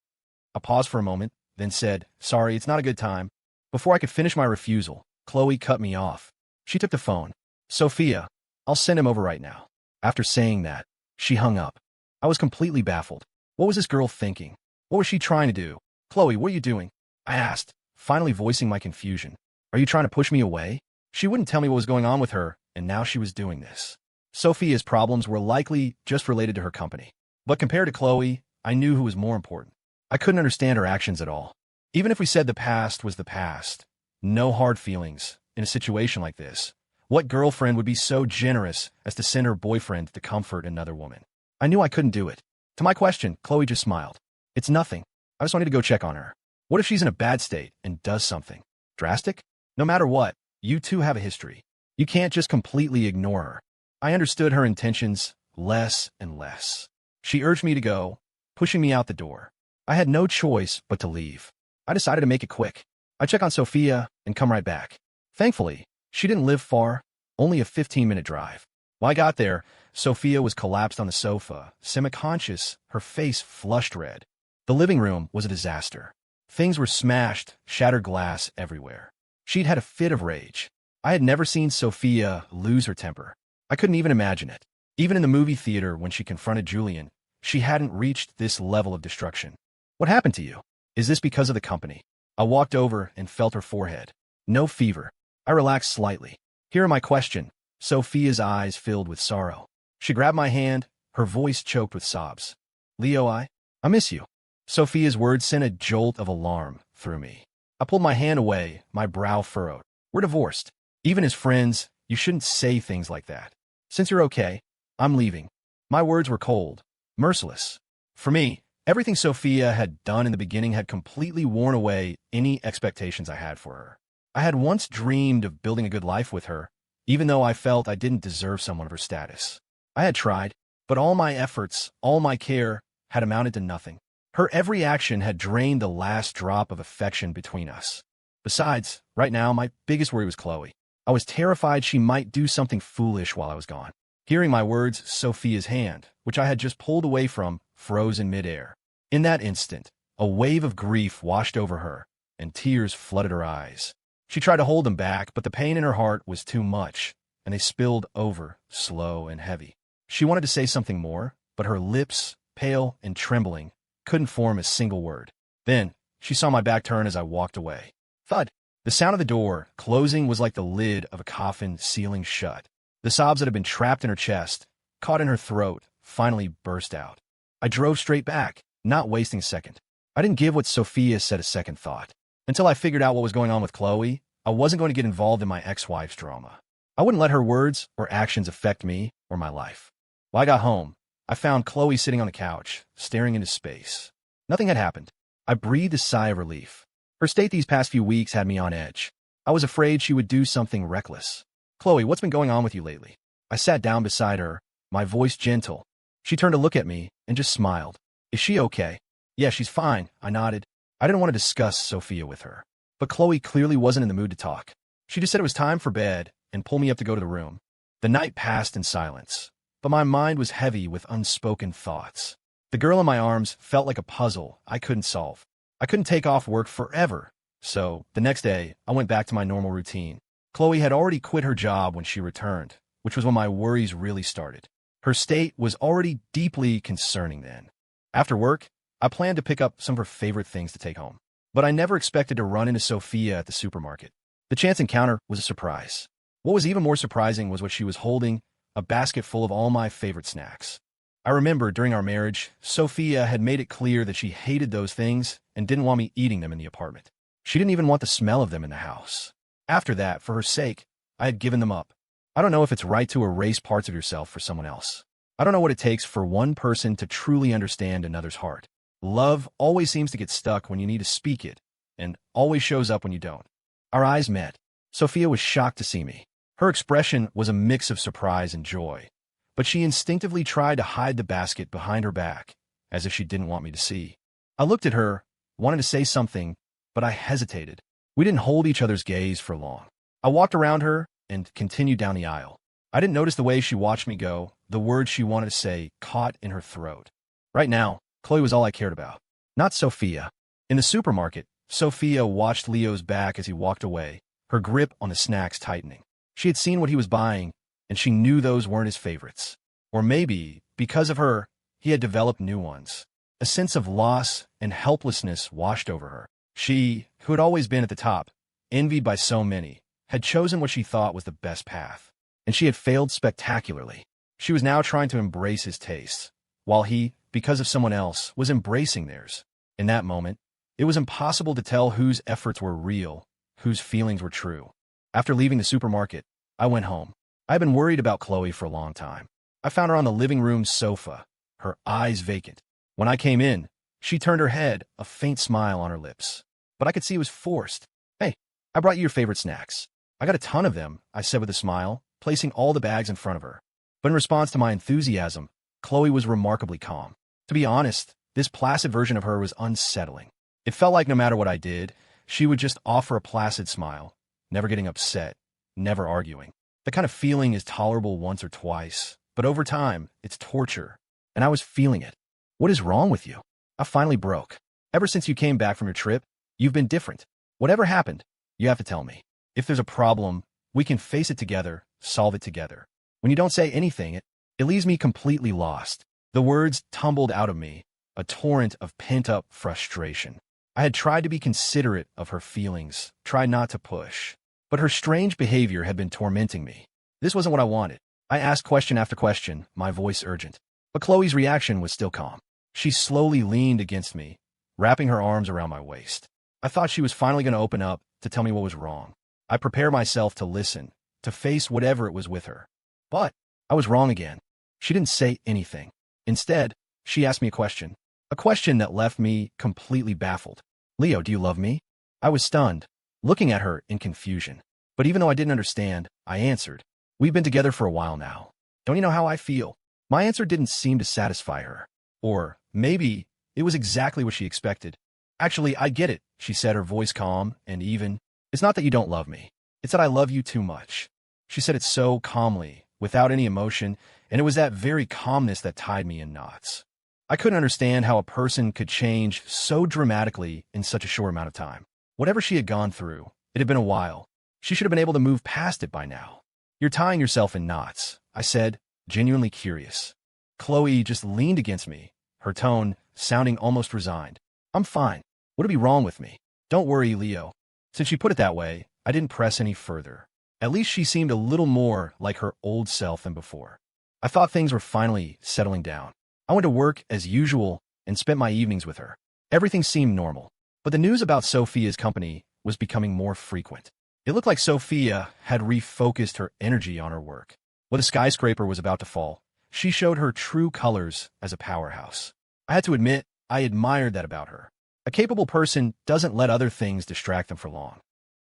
A: I paused for a moment, then said, sorry, it's not a good time. Before I could finish my refusal, Khloe cut me off. She took the phone. Sophia, I'll send him over right now. After saying that, she hung up. I was completely baffled. What was this girl thinking? What was she trying to do? Khloe, what are you doing? I asked, finally voicing my confusion. Are you trying to push me away? She wouldn't tell me what was going on with her, and now she was doing this. Sophia's problems were likely just related to her company. But compared to Khloe, I knew who was more important. I couldn't understand her actions at all. Even if we said the past was the past, no hard feelings, in a situation like this, what girlfriend would be so generous as to send her boyfriend to comfort another woman? I knew I couldn't do it. To my question, Khloe just smiled. It's nothing. I just wanted to go check on her. What if she's in a bad state and does something drastic? No matter what, you two have a history. You can't just completely ignore her. I understood her intentions less and less. She urged me to go, pushing me out the door. I had no choice but to leave. I decided to make it quick. I'd check on Sophia and come right back. Thankfully, she didn't live far, only a 15-minute drive. When I got there, Sophia was collapsed on the sofa, semi-conscious, her face flushed red. The living room was a disaster. Things were smashed, shattered glass everywhere. She'd had a fit of rage. I had never seen Sophia lose her temper. I couldn't even imagine it. Even in the movie theater when she confronted Julian, she hadn't reached this level of destruction. What happened to you? Is this because of the company? I walked over and felt her forehead. No fever. I relaxed slightly. Hearing my question, Sophia's eyes filled with sorrow. She grabbed my hand, her voice choked with sobs. Leo, I miss you. Sophia's words sent a jolt of alarm through me. I pulled my hand away, my brow furrowed. We're divorced. Even as friends, you shouldn't say things like that. Since you're okay, I'm leaving. My words were cold, merciless. For me, everything Sophia had done in the beginning had completely worn away any expectations I had for her. I had once dreamed of building a good life with her, even though I felt I didn't deserve someone of her status. I had tried, but all my efforts, all my care, had amounted to nothing. Her every action had drained the last drop of affection between us. Besides, right now, my biggest worry was Khloe. I was terrified she might do something foolish while I was gone. Hearing my words, Sophia's hand, which I had just pulled away from, froze in midair. In that instant, a wave of grief washed over her, and tears flooded her eyes. She tried to hold them back, but the pain in her heart was too much, and they spilled over, slow and heavy. She wanted to say something more, but her lips, pale and trembling, couldn't form a single word. Then, she saw my back turn as I walked away. Thud! The sound of the door closing was like the lid of a coffin sealing shut. The sobs that had been trapped in her chest, caught in her throat, finally burst out. I drove straight back, not wasting a second. I didn't give what Sophia said a second thought. Until I figured out what was going on with Khloe, I wasn't going to get involved in my ex-wife's drama. I wouldn't let her words or actions affect me or my life. When I got home, I found Khloe sitting on the couch, staring into space. Nothing had happened. I breathed a sigh of relief. Her state these past few weeks had me on edge. I was afraid she would do something reckless. Khloe, what's been going on with you lately? I sat down beside her, my voice gentle. She turned to look at me and just smiled. Is she okay? Yeah, she's fine, I nodded. I didn't want to discuss Sophia with her. But Khloe clearly wasn't in the mood to talk. She just said it was time for bed and pulled me up to go to the room. The night passed in silence, but my mind was heavy with unspoken thoughts. The girl in my arms felt like a puzzle I couldn't solve. I couldn't take off work forever, so the next day I went back to my normal routine. Khloe had already quit her job when she returned, which was when my worries really started. Her state was already deeply concerning then. After work, I planned to pick up some of her favorite things to take home. But I never expected to run into Sophia at the supermarket. The chance encounter was a surprise. What was even more surprising was what she was holding, a basket full of all my favorite snacks. I remember during our marriage, Sophia had made it clear that she hated those things and didn't want me eating them in the apartment. She didn't even want the smell of them in the house. After that, for her sake, I had given them up. I don't know if it's right to erase parts of yourself for someone else. I don't know what it takes for one person to truly understand another's heart. Love always seems to get stuck when you need to speak it, and always shows up when you don't. Our eyes met. Sophia was shocked to see me. Her expression was a mix of surprise and joy, but she instinctively tried to hide the basket behind her back, as if she didn't want me to see. I looked at her, wanted to say something, but I hesitated. We didn't hold each other's gaze for long. I walked around her and continued down the aisle. I didn't notice the way she watched me go, the words she wanted to say caught in her throat. Right now, Khloe was all I cared about, not Sophia. In the supermarket, Sophia watched Leo's back as he walked away, her grip on the snacks tightening. She had seen what he was buying, and she knew those weren't his favorites. Or maybe, because of her, he had developed new ones. A sense of loss and helplessness washed over her. She, who had always been at the top, envied by so many, had chosen what she thought was the best path. And she had failed spectacularly. She was now trying to embrace his tastes, while he, because of someone else, was embracing theirs. In that moment, it was impossible to tell whose efforts were real, whose feelings were true. After leaving the supermarket, I went home. I had been worried about Khloe for a long time. I found her on the living room sofa, her eyes vacant. When I came in, she turned her head, a faint smile on her lips. But I could see it was forced. Hey, I brought you your favorite snacks. I got a ton of them, I said with a smile, placing all the bags in front of her. But in response to my enthusiasm, Khloe was remarkably calm. To be honest, this placid version of her was unsettling. It felt like no matter what I did, she would just offer a placid smile, never getting upset, never arguing. The kind of feeling is tolerable once or twice, but over time, it's torture, and I was feeling it. What is wrong with you? I finally broke. Ever since you came back from your trip, You've been different. Whatever happened, you have to tell me. If there's a problem, we can face it together, solve it together. When you don't say anything, it leaves me completely lost. The words tumbled out of me, a torrent of pent-up frustration. I had tried to be considerate of her feelings, tried not to push. But her strange behavior had been tormenting me. This wasn't what I wanted. I asked question after question, my voice urgent. But Khloe's reaction was still calm. She slowly leaned against me, wrapping her arms around my waist. I thought she was finally going to open up, to tell me what was wrong. I prepared myself to listen, to face whatever it was with her. But I was wrong again. She didn't say anything. Instead, she asked me a question that left me completely baffled. Leo, do you love me? I was stunned, looking at her in confusion. But even though I didn't understand, I answered, we've been together for a while now. Don't you know how I feel? My answer didn't seem to satisfy her. Or maybe it was exactly what she expected. Actually, I get it, she said, her voice calm and even. It's not that you don't love me. It's that I love you too much. She said it so calmly, without any emotion, and it was that very calmness that tied me in knots. I couldn't understand how a person could change so dramatically in such a short amount of time. Whatever she had gone through, it had been a while. She should have been able to move past it by now. You're tying yourself in knots, I said, genuinely curious. Khloe just leaned against me, her tone sounding almost resigned. I'm fine. What'd be wrong with me? Don't worry, Leo. Since she put it that way, I didn't press any further. At least she seemed a little more like her old self than before. I thought things were finally settling down. I went to work as usual and spent my evenings with her. Everything seemed normal. But the news about Sophia's company was becoming more frequent. It looked like Sophia had refocused her energy on her work. When the skyscraper was about to fall, she showed her true colors as a powerhouse. I had to admit, I admired that about her. A capable person doesn't let other things distract them for long.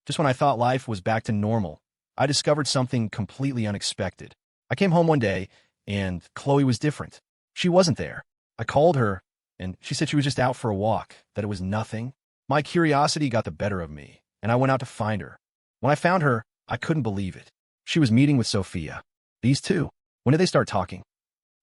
A: Just when I thought life was back to normal, I discovered something completely unexpected. I came home one day, and Khloe was different. She wasn't there. I called her, and she said she was just out for a walk, that it was nothing. My curiosity got the better of me, and I went out to find her. When I found her, I couldn't believe it. She was meeting with Sophia. These two. When did they start talking?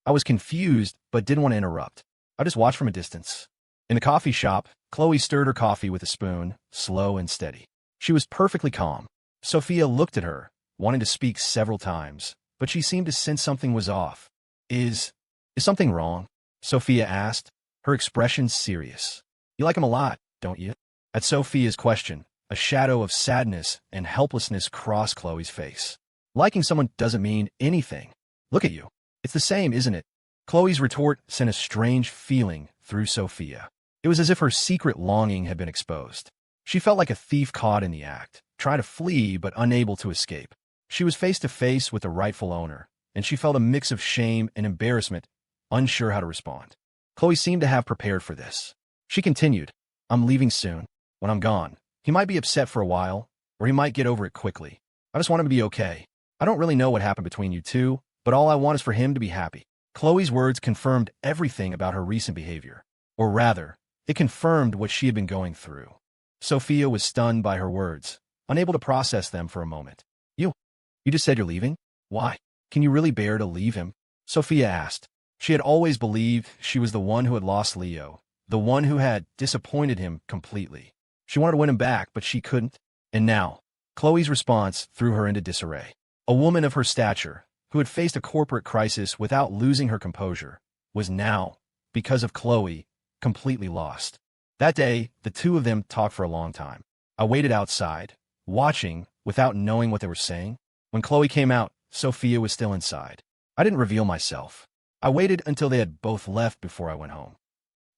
A: I was confused, but didn't want to interrupt. I just watched from a distance. In the coffee shop, Khloe stirred her coffee with a spoon, slow and steady. She was perfectly calm. Sophia looked at her, wanting to speak several times, but she seemed to sense something was off. Is something wrong? Sophia asked, her expression serious. You like him a lot, don't you? At Sophia's question, a shadow of sadness and helplessness crossed Khloe's face. Liking someone doesn't mean anything. Look at you. It's the same, isn't it? Khloe's retort sent a strange feeling through Sophia. It was as if her secret longing had been exposed. She felt like a thief caught in the act, trying to flee but unable to escape. She was face to face with the rightful owner, and she felt a mix of shame and embarrassment, unsure how to respond. Khloe seemed to have prepared for this. She continued, I'm leaving soon. When I'm gone, he might be upset for a while, or he might get over it quickly. I just want him to be okay. I don't really know what happened between you two, but all I want is for him to be happy. Khloe's words confirmed everything about her recent behavior. Or rather, it confirmed what she had been going through. Sophia was stunned by her words, unable to process them for a moment. You just said you're leaving? Why? Can you really bear to leave him? Sophia asked. She had always believed she was the one who had lost Leo, the one who had disappointed him completely. She wanted to win him back, but she couldn't. And now, Khloe's response threw her into disarray. A woman of her stature, who had faced a corporate crisis without losing her composure, was now, because of Khloe, completely lost. That day, the two of them talked for a long time. I waited outside, watching, without knowing what they were saying. When Khloe came out, Sophia was still inside. I didn't reveal myself. I waited until they had both left before I went home.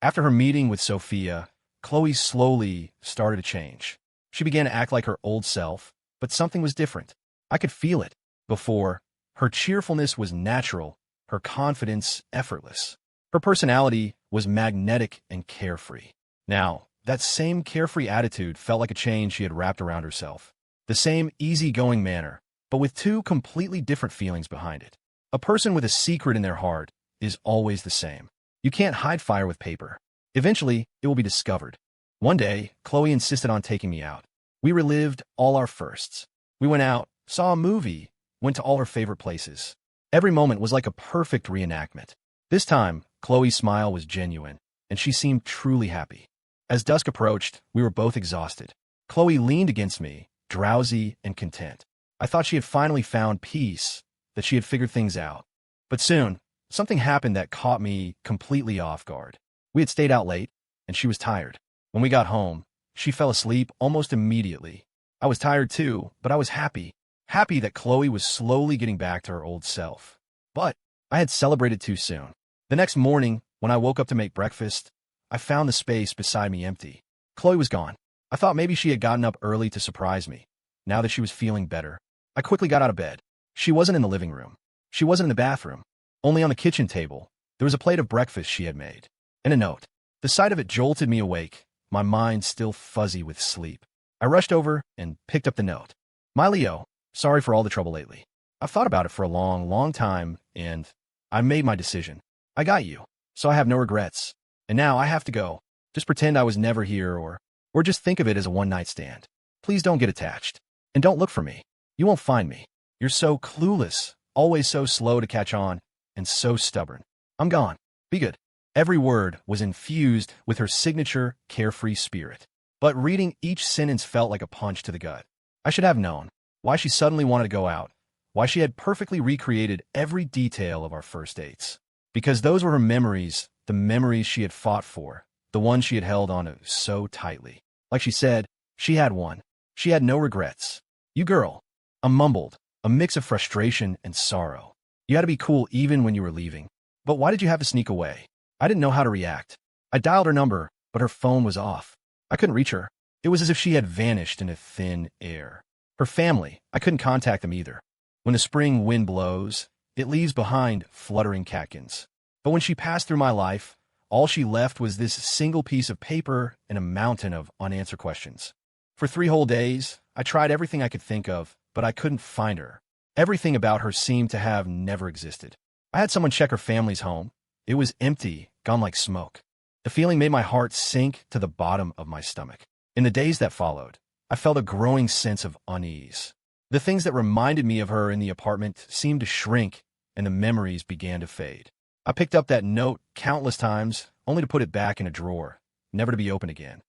A: After her meeting with Sophia, Khloe slowly started to change. She began to act like her old self, but something was different. I could feel it. Before, her cheerfulness was natural, her confidence effortless. Her personality was magnetic and carefree. Now, that same carefree attitude felt like a chain she had wrapped around herself. The same easygoing manner, but with two completely different feelings behind it. A person with a secret in their heart is always the same. You can't hide fire with paper. Eventually, it will be discovered. One day, Khloe insisted on taking me out. We relived all our firsts. We went out, saw a movie, went to all her favorite places. Every moment was like a perfect reenactment. This time, Khloe's smile was genuine, and she seemed truly happy. As dusk approached, we were both exhausted. Khloe leaned against me, drowsy and content. I thought she had finally found peace, that she had figured things out. But soon, something happened that caught me completely off guard. We had stayed out late, and she was tired. When we got home, she fell asleep almost immediately. I was tired too, but I was happy. Happy that Khloe was slowly getting back to her old self. But I had celebrated too soon. The next morning, when I woke up to make breakfast, I found the space beside me empty. Khloe was gone. I thought maybe she had gotten up early to surprise me. Now that she was feeling better, I quickly got out of bed. She wasn't in the living room. She wasn't in the bathroom. Only on the kitchen table, there was a plate of breakfast she had made, and a note. The sight of it jolted me awake, my mind still fuzzy with sleep. I rushed over and picked up the note. My Leo, sorry for all the trouble lately. I've thought about it for a long, long time, and I made my decision. I got you, so I have no regrets. And now I have to go. Just pretend I was never here or just think of it as a one-night stand. Please don't get attached. And don't look for me. You won't find me. You're so clueless, always so slow to catch on, and so stubborn. I'm gone. Be good. Every word was infused with her signature carefree spirit. But reading each sentence felt like a punch to the gut. I should have known why she suddenly wanted to go out, why she had perfectly recreated every detail of our first dates. Because those were her memories, the memories she had fought for, the ones she had held on to so tightly. Like she said, she had one. She had no regrets. You girl. I mumbled, a mix of frustration and sorrow. You had to be cool even when you were leaving. But why did you have to sneak away? I didn't know how to react. I dialed her number, but her phone was off. I couldn't reach her. It was as if she had vanished into thin air. Her family, I couldn't contact them either. When the spring wind blows, it leaves behind fluttering catkins. But when she passed through my life, all she left was this single piece of paper and a mountain of unanswered questions. For 3 whole days, I tried everything I could think of, but I couldn't find her. Everything about her seemed to have never existed. I had someone check her family's home. It was empty, gone like smoke. The feeling made my heart sink to the bottom of my stomach. In the days that followed, I felt a growing sense of unease. The things that reminded me of her in the apartment seemed to shrink, and the memories began to fade. I picked up that note countless times, only to put it back in a drawer, never to be opened again.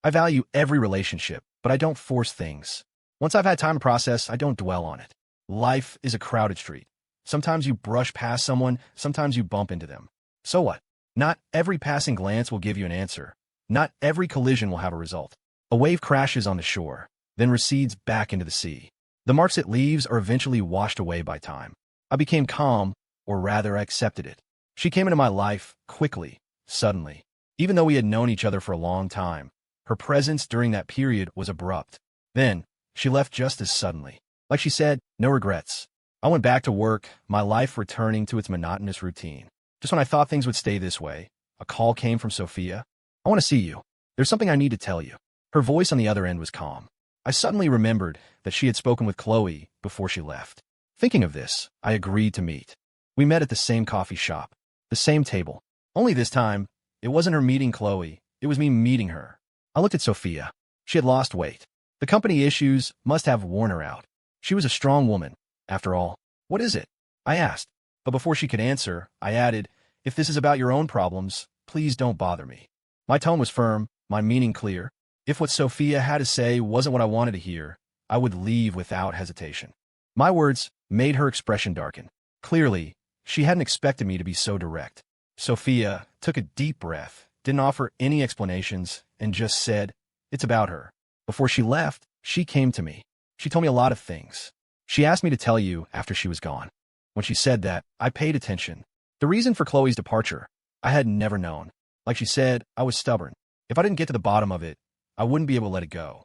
A: I value every relationship, but I don't force things. Once I've had time to process, I don't dwell on it. Life is a crowded street. Sometimes you brush past someone, sometimes you bump into them. So what? Not every passing glance will give you an answer. Not every collision will have a result. A wave crashes on the shore, then recedes back into the sea. The marks it leaves are eventually washed away by time. I became calm, or rather I accepted it. She came into my life quickly, suddenly. Even though we had known each other for a long time, her presence during that period was abrupt. Then, she left just as suddenly. Like she said, no regrets. I went back to work, my life returning to its monotonous routine. Just when I thought things would stay this way, a call came from Sophia. I want to see you. There's something I need to tell you. Her voice on the other end was calm. I suddenly remembered that she had spoken with Khloe before she left. Thinking of this, I agreed to meet. We met at the same coffee shop, the same table. Only this time, it wasn't her meeting Khloe, it was me meeting her. I looked at Sophia. She had lost weight. The company issues must have worn her out. She was a strong woman. After all, what is it? I asked. But before she could answer, I added, if this is about your own problems, please don't bother me. My tone was firm, my meaning clear. If what Sophia had to say wasn't what I wanted to hear, I would leave without hesitation. My words made her expression darken. Clearly, she hadn't expected me to be so direct. Sophia took a deep breath, didn't offer any explanations, and just said, it's about her. Before she left, she came to me. She told me a lot of things. She asked me to tell you after she was gone. When she said that, I paid attention. The reason for Khloe's departure, I had never known. Like she said, I was stubborn. If I didn't get to the bottom of it, I wouldn't be able to let it go.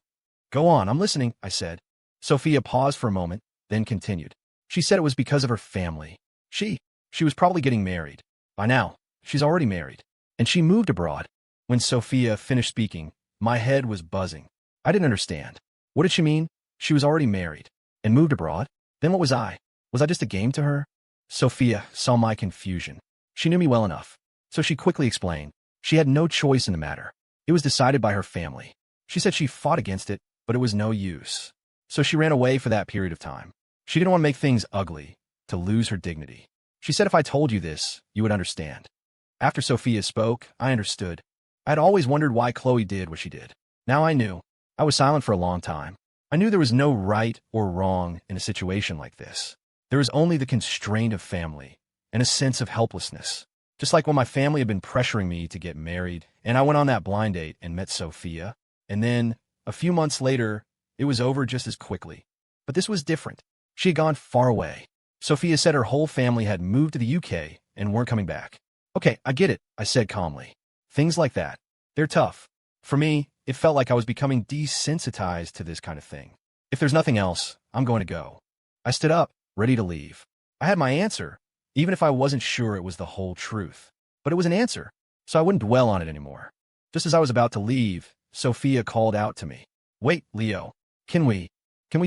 A: Go on, I'm listening, I said. Sophia paused for a moment, then continued. She said it was because of her family. She was probably getting married. By now, she's already married. And she moved abroad. When Sophia finished speaking, my head was buzzing. I didn't understand. What did she mean? She was already married. And moved abroad? Then what was I? Was I just a game to her? Sophia saw my confusion. She knew me well enough. So she quickly explained. She had no choice in the matter. It was decided by her family. She said she fought against it, but it was no use. So she ran away for that period of time. She didn't want to make things ugly, to lose her dignity. She said if I told you this, you would understand. After Sophia spoke, I understood. I I had always wondered why Khloe did what she did. Now I knew. I was silent for a long time. I knew there was no right or wrong in a situation like this. There was only the constraint of family and a sense of helplessness. Just like when my family had been pressuring me to get married, and I went on that blind date and met Sophia, and then, a few months later, it was over just as quickly. But this was different. She had gone far away. Sophia said her whole family had moved to the UK and weren't coming back. Okay, I get it, I said calmly. Things like that. They're tough. For me, it felt like I was becoming desensitized to this kind of thing. If there's nothing else, I'm going to go. I stood up, ready to leave. I had my answer, even if I wasn't sure it was the whole truth. But it was an answer, so I wouldn't dwell on it anymore. Just as I was about to leave, Sophia called out to me. Wait, Leo. Can we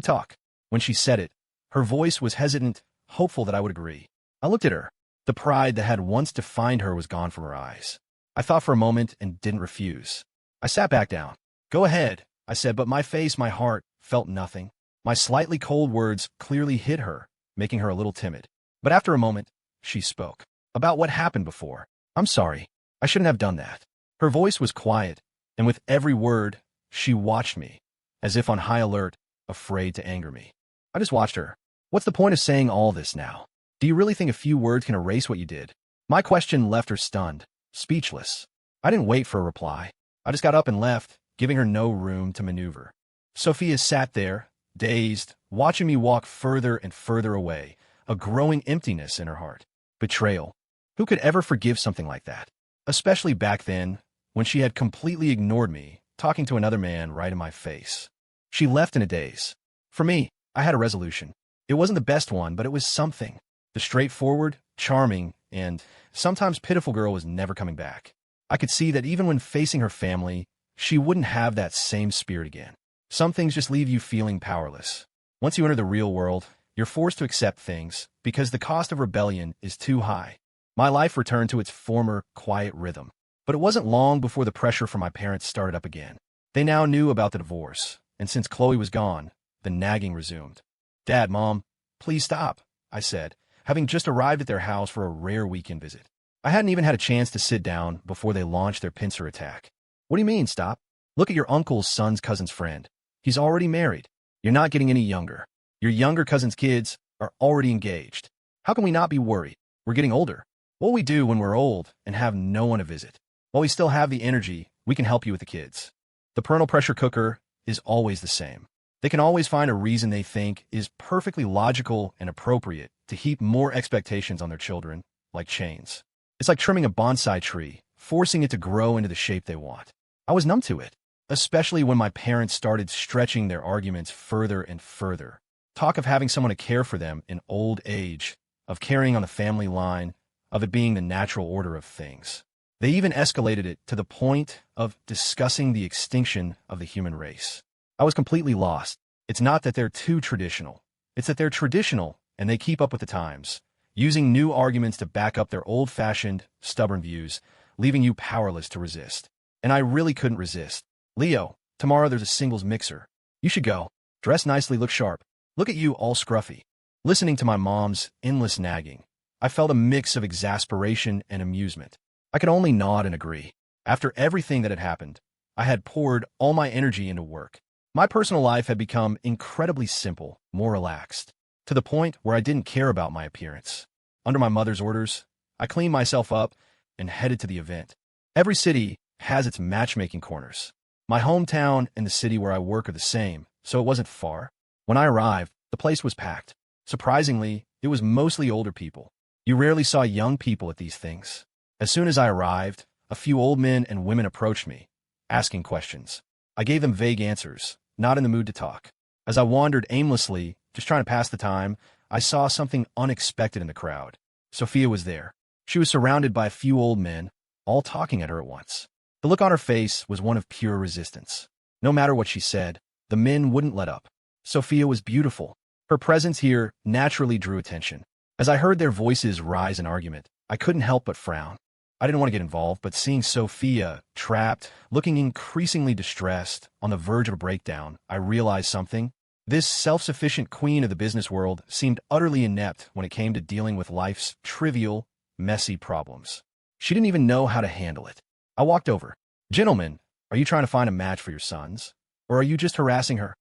A: talk? When she said it, her voice was hesitant, hopeful that I would agree. I looked at her. The pride that had once defined her was gone from her eyes. I thought for a moment and didn't refuse. I sat back down. Go ahead, I said, but my face, my heart, felt nothing. My slightly cold words clearly hit her, making her a little timid. But after a moment, she spoke. About what happened before. I'm sorry. I shouldn't have done that. Her voice was quiet, and with every word, she watched me, as if on high alert, afraid to anger me. I just watched her. What's the point of saying all this now? Do you really think a few words can erase what you did? My question left her stunned, speechless. I didn't wait for a reply. I just got up and left, giving her no room to maneuver. Sophia sat there, dazed, watching me walk further and further away, a growing emptiness in her heart. Betrayal. Who could ever forgive something like that? Especially back then, when she had completely ignored me, talking to another man right in my face. She left in a daze. For me, I had a resolution. It wasn't the best one, but it was something. The straightforward, charming, and sometimes pitiful girl was never coming back. I could see that even when facing her family, she wouldn't have that same spirit again. Some things just leave you feeling powerless. Once you enter the real world, you're forced to accept things because the cost of rebellion is too high. My life returned to its former, quiet rhythm. But it wasn't long before the pressure from my parents started up again. They now knew about the divorce, and since Khloe was gone, the nagging resumed. Dad, Mom, please stop, I said, having just arrived at their house for a rare weekend visit. I hadn't even had a chance to sit down before they launched their pincer attack. What do you mean, stop? Look at your uncle's son's cousin's friend. He's already married. You're not getting any younger. Your younger cousin's kids are already engaged. How can we not be worried? We're getting older. What will we do when we're old and have no one to visit? While we still have the energy, we can help you with the kids. The parental pressure cooker is always the same. They can always find a reason they think is perfectly logical and appropriate to heap more expectations on their children, like chains. It's like trimming a bonsai tree, forcing it to grow into the shape they want. I was numb to it, especially when my parents started stretching their arguments further and further. Talk of having someone to care for them in old age, of carrying on the family line, of it being the natural order of things. They even escalated it to the point of discussing the extinction of the human race. I was completely lost. It's not that they're too traditional. It's that they're traditional and they keep up with the times, using new arguments to back up their old-fashioned, stubborn views, leaving you powerless to resist. And I really couldn't resist. Leo, tomorrow there's a singles mixer. You should go. Dress nicely, look sharp. Look at you all scruffy. Listening to my mom's endless nagging, I felt a mix of exasperation and amusement. I could only nod and agree. After everything that had happened, I had poured all my energy into work. My personal life had become incredibly simple, more relaxed, to the point where I didn't care about my appearance. Under my mother's orders, I cleaned myself up and headed to the event. Every city has its matchmaking corners. My hometown and the city where I work are the same, so it wasn't far. When I arrived, the place was packed. Surprisingly, it was mostly older people. You rarely saw young people at these things. As soon as I arrived, a few old men and women approached me, asking questions. I gave them vague answers, not in the mood to talk. As I wandered aimlessly, just trying to pass the time, I saw something unexpected in the crowd. Sophia was there. She was surrounded by a few old men, all talking at her at once. The look on her face was one of pure resistance. No matter what she said, the men wouldn't let up. Sophia was beautiful. Her presence here naturally drew attention. As I heard their voices rise in argument, I couldn't help but frown. I didn't want to get involved, but seeing Sophia, trapped, looking increasingly distressed, on the verge of a breakdown, I realized something. This self-sufficient queen of the business world seemed utterly inept when it came to dealing with life's trivial, messy problems. She didn't even know how to handle it. I walked over. Gentlemen, are you trying to find a match for your sons? Or are you just harassing her?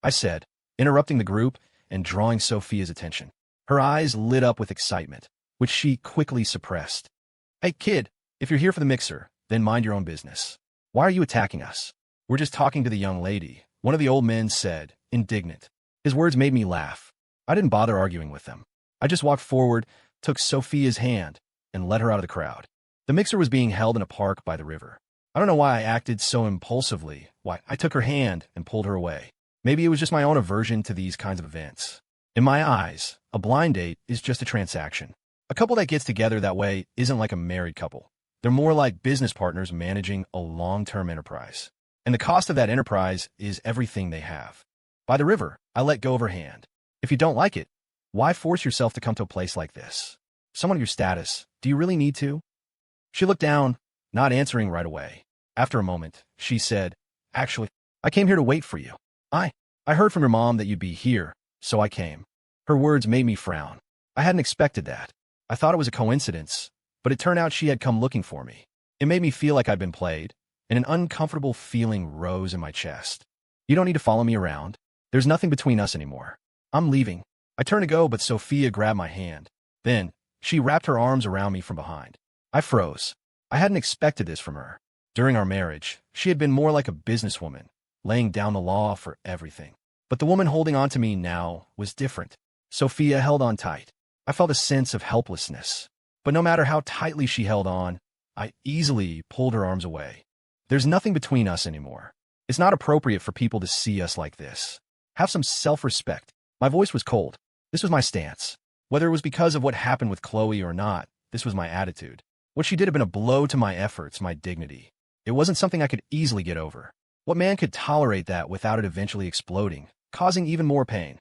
A: I said, interrupting the group and drawing Sophia's attention. Her eyes lit up with excitement, which she quickly suppressed. Hey, kid, if you're here for the mixer, then mind your own business. Why are you attacking us? We're just talking to the young lady, one of the old men said, indignant. His words made me laugh. I didn't bother arguing with them. I just walked forward, took Sophia's hand, and led her out of the crowd. The mixer was being held in a park by the river. I don't know why I acted so impulsively, why I took her hand and pulled her away. Maybe it was just my own aversion to these kinds of events. In my eyes, a blind date is just a transaction. A couple that gets together that way isn't like a married couple. They're more like business partners managing a long-term enterprise. And the cost of that enterprise is everything they have. By the river, I let go of her hand. If you don't like it, why force yourself to come to a place like this? Someone of your status, do you really need to? She looked down, not answering right away. After a moment, she said, Actually, I came here to wait for you. I heard from your mom that you'd be here, so I came. Her words made me frown. I hadn't expected that. I thought it was a coincidence, but it turned out she had come looking for me. It made me feel like I'd been played, and an uncomfortable feeling rose in my chest. You don't need to follow me around. There's nothing between us anymore. I'm leaving. I turned to go, but Sophia grabbed my hand. Then, she wrapped her arms around me from behind. I froze. I hadn't expected this from her. During our marriage, she had been more like a businesswoman, laying down the law for everything. But the woman holding on to me now was different. Sophia held on tight. I felt a sense of helplessness. But no matter how tightly she held on, I easily pulled her arms away. There's nothing between us anymore. It's not appropriate for people to see us like this. Have some self-respect. My voice was cold. This was my stance. Whether it was because of what happened with Khloe or not, this was my attitude. What she did had been a blow to my efforts, my dignity. It wasn't something I could easily get over. What man could tolerate that without it eventually exploding, causing even more pain?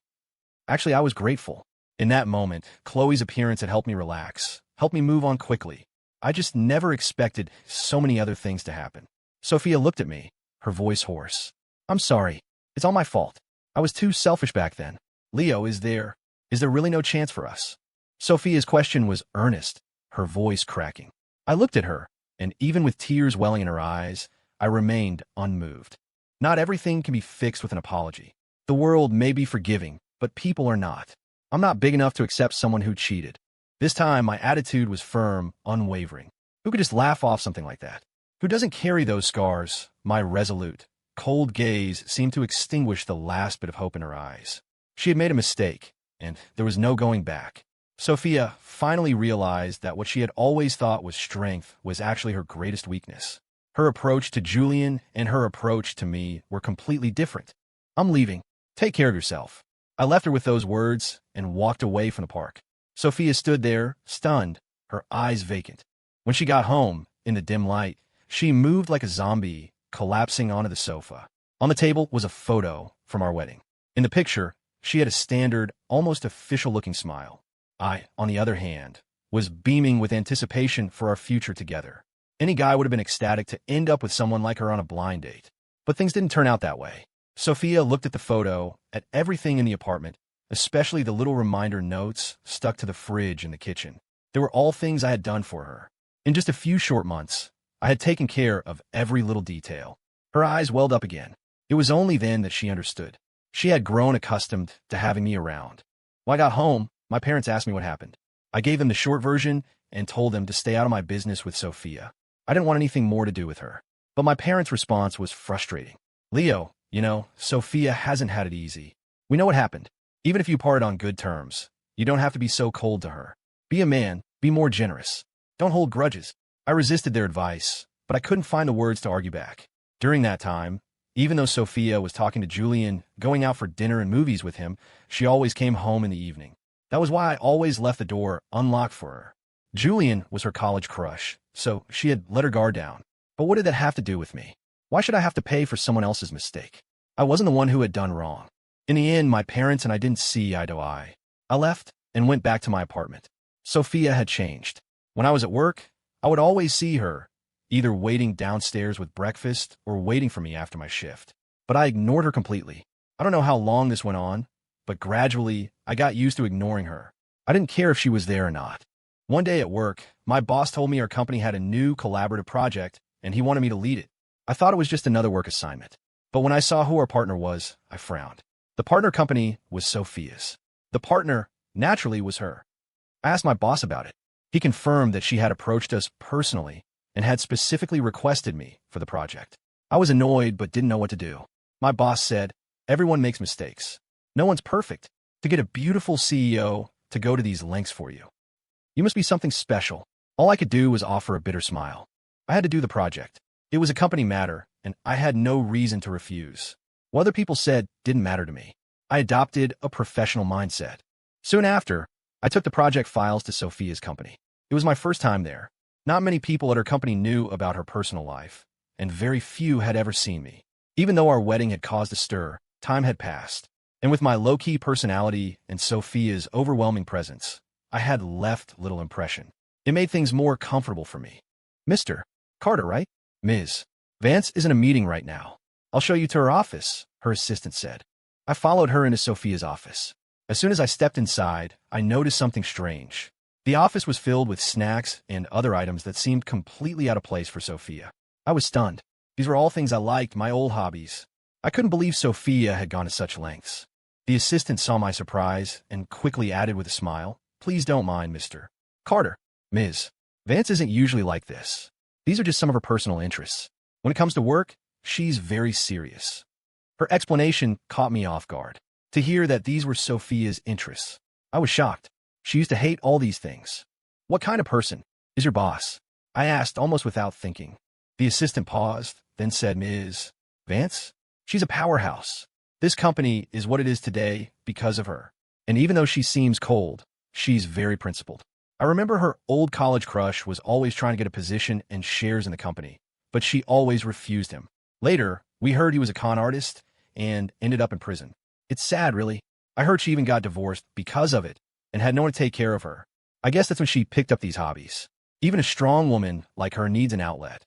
A: Actually, I was grateful. In that moment, Khloe's appearance had helped me relax, helped me move on quickly. I just never expected so many other things to happen. Sophia looked at me, her voice hoarse. I'm sorry. It's all my fault. I was too selfish back then. Leo, is there really no chance for us? Sophia's question was earnest, her voice cracking. I looked at her, and even with tears welling in her eyes, I remained unmoved. Not everything can be fixed with an apology. The world may be forgiving, but people are not. I'm not big enough to accept someone who cheated. This time, my attitude was firm, unwavering. Who could just laugh off something like that? Who doesn't carry those scars? My resolute, cold gaze seemed to extinguish the last bit of hope in her eyes. She had made a mistake, and there was no going back. Sophia finally realized that what she had always thought was strength was actually her greatest weakness. Her approach to Julian and her approach to me were completely different. I'm leaving. Take care of yourself. I left her with those words and walked away from the park. Sophia stood there, stunned, her eyes vacant. When she got home, in the dim light, she moved like a zombie, collapsing onto the sofa. On the table was a photo from our wedding. In the picture, she had a standard, almost official-looking smile. I, on the other hand, was beaming with anticipation for our future together. Any guy would have been ecstatic to end up with someone like her on a blind date. But things didn't turn out that way. Sophia looked at the photo, at everything in the apartment, especially the little reminder notes stuck to the fridge in the kitchen. They were all things I had done for her. In just a few short months, I had taken care of every little detail. Her eyes welled up again. It was only then that she understood. She had grown accustomed to having me around. When I got home, my parents asked me what happened. I gave them the short version and told them to stay out of my business with Sophia. I didn't want anything more to do with her. But my parents' response was frustrating. Leo, Sophia hasn't had it easy. We know what happened. Even if you parted on good terms, you don't have to be so cold to her. Be a man, be more generous. Don't hold grudges. I resisted their advice, but I couldn't find the words to argue back. During that time, even though Sophia was talking to Julian, going out for dinner and movies with him, she always came home in the evening. That was why I always left the door unlocked for her. Julian was her college crush, so she had let her guard down. But what did that have to do with me? Why should I have to pay for someone else's mistake? I wasn't the one who had done wrong. In the end, my parents and I didn't see eye to eye. I left and went back to my apartment. Sophia had changed. When I was at work, I would always see her, either waiting downstairs with breakfast or waiting for me after my shift. But I ignored her completely. I don't know how long this went on, but gradually, I got used to ignoring her. I didn't care if she was there or not. One day at work, my boss told me our company had a new collaborative project, and he wanted me to lead it. I thought it was just another work assignment. But when I saw who our partner was, I frowned. The partner company was Sophia's. The partner, naturally, was her. I asked my boss about it. He confirmed that she had approached us personally and had specifically requested me for the project. I was annoyed but didn't know what to do. My boss said, "Everyone makes mistakes. No one's perfect. To get a beautiful CEO to go to these lengths for you, you must be something special." All I could do was offer a bitter smile. I had to do the project. It was a company matter, and I had no reason to refuse. What other people said didn't matter to me. I adopted a professional mindset. Soon after, I took the project files to Sophia's company. It was my first time there. Not many people at her company knew about her personal life, and very few had ever seen me. Even though our wedding had caused a stir, time had passed. And with my low-key personality and Sophia's overwhelming presence, I had left little impression. It made things more comfortable for me. "Mr. Carter, right? Ms. Vance is in a meeting right now. I'll show you to her office," her assistant said. I followed her into Sophia's office. As soon as I stepped inside, I noticed something strange. The office was filled with snacks and other items that seemed completely out of place for Sophia. I was stunned. These were all things I liked, my old hobbies. I couldn't believe Sophia had gone to such lengths. The assistant saw my surprise and quickly added with a smile, "Please don't mind, Mr. Carter. Ms. Vance isn't usually like this. These are just some of her personal interests. When it comes to work, she's very serious." Her explanation caught me off guard. To hear that these were Sophia's interests, I was shocked. She used to hate all these things. "What kind of person is your boss?" I asked almost without thinking. The assistant paused, then said, "Ms. Vance? She's a powerhouse. This company is what it is today because of her. And even though she seems cold, she's very principled." I remember her old college crush was always trying to get a position and shares in the company, but she always refused him. Later, we heard he was a con artist and ended up in prison. It's sad, really. I heard she even got divorced because of it and had no one to take care of her. I guess that's when she picked up these hobbies. Even a strong woman like her needs an outlet.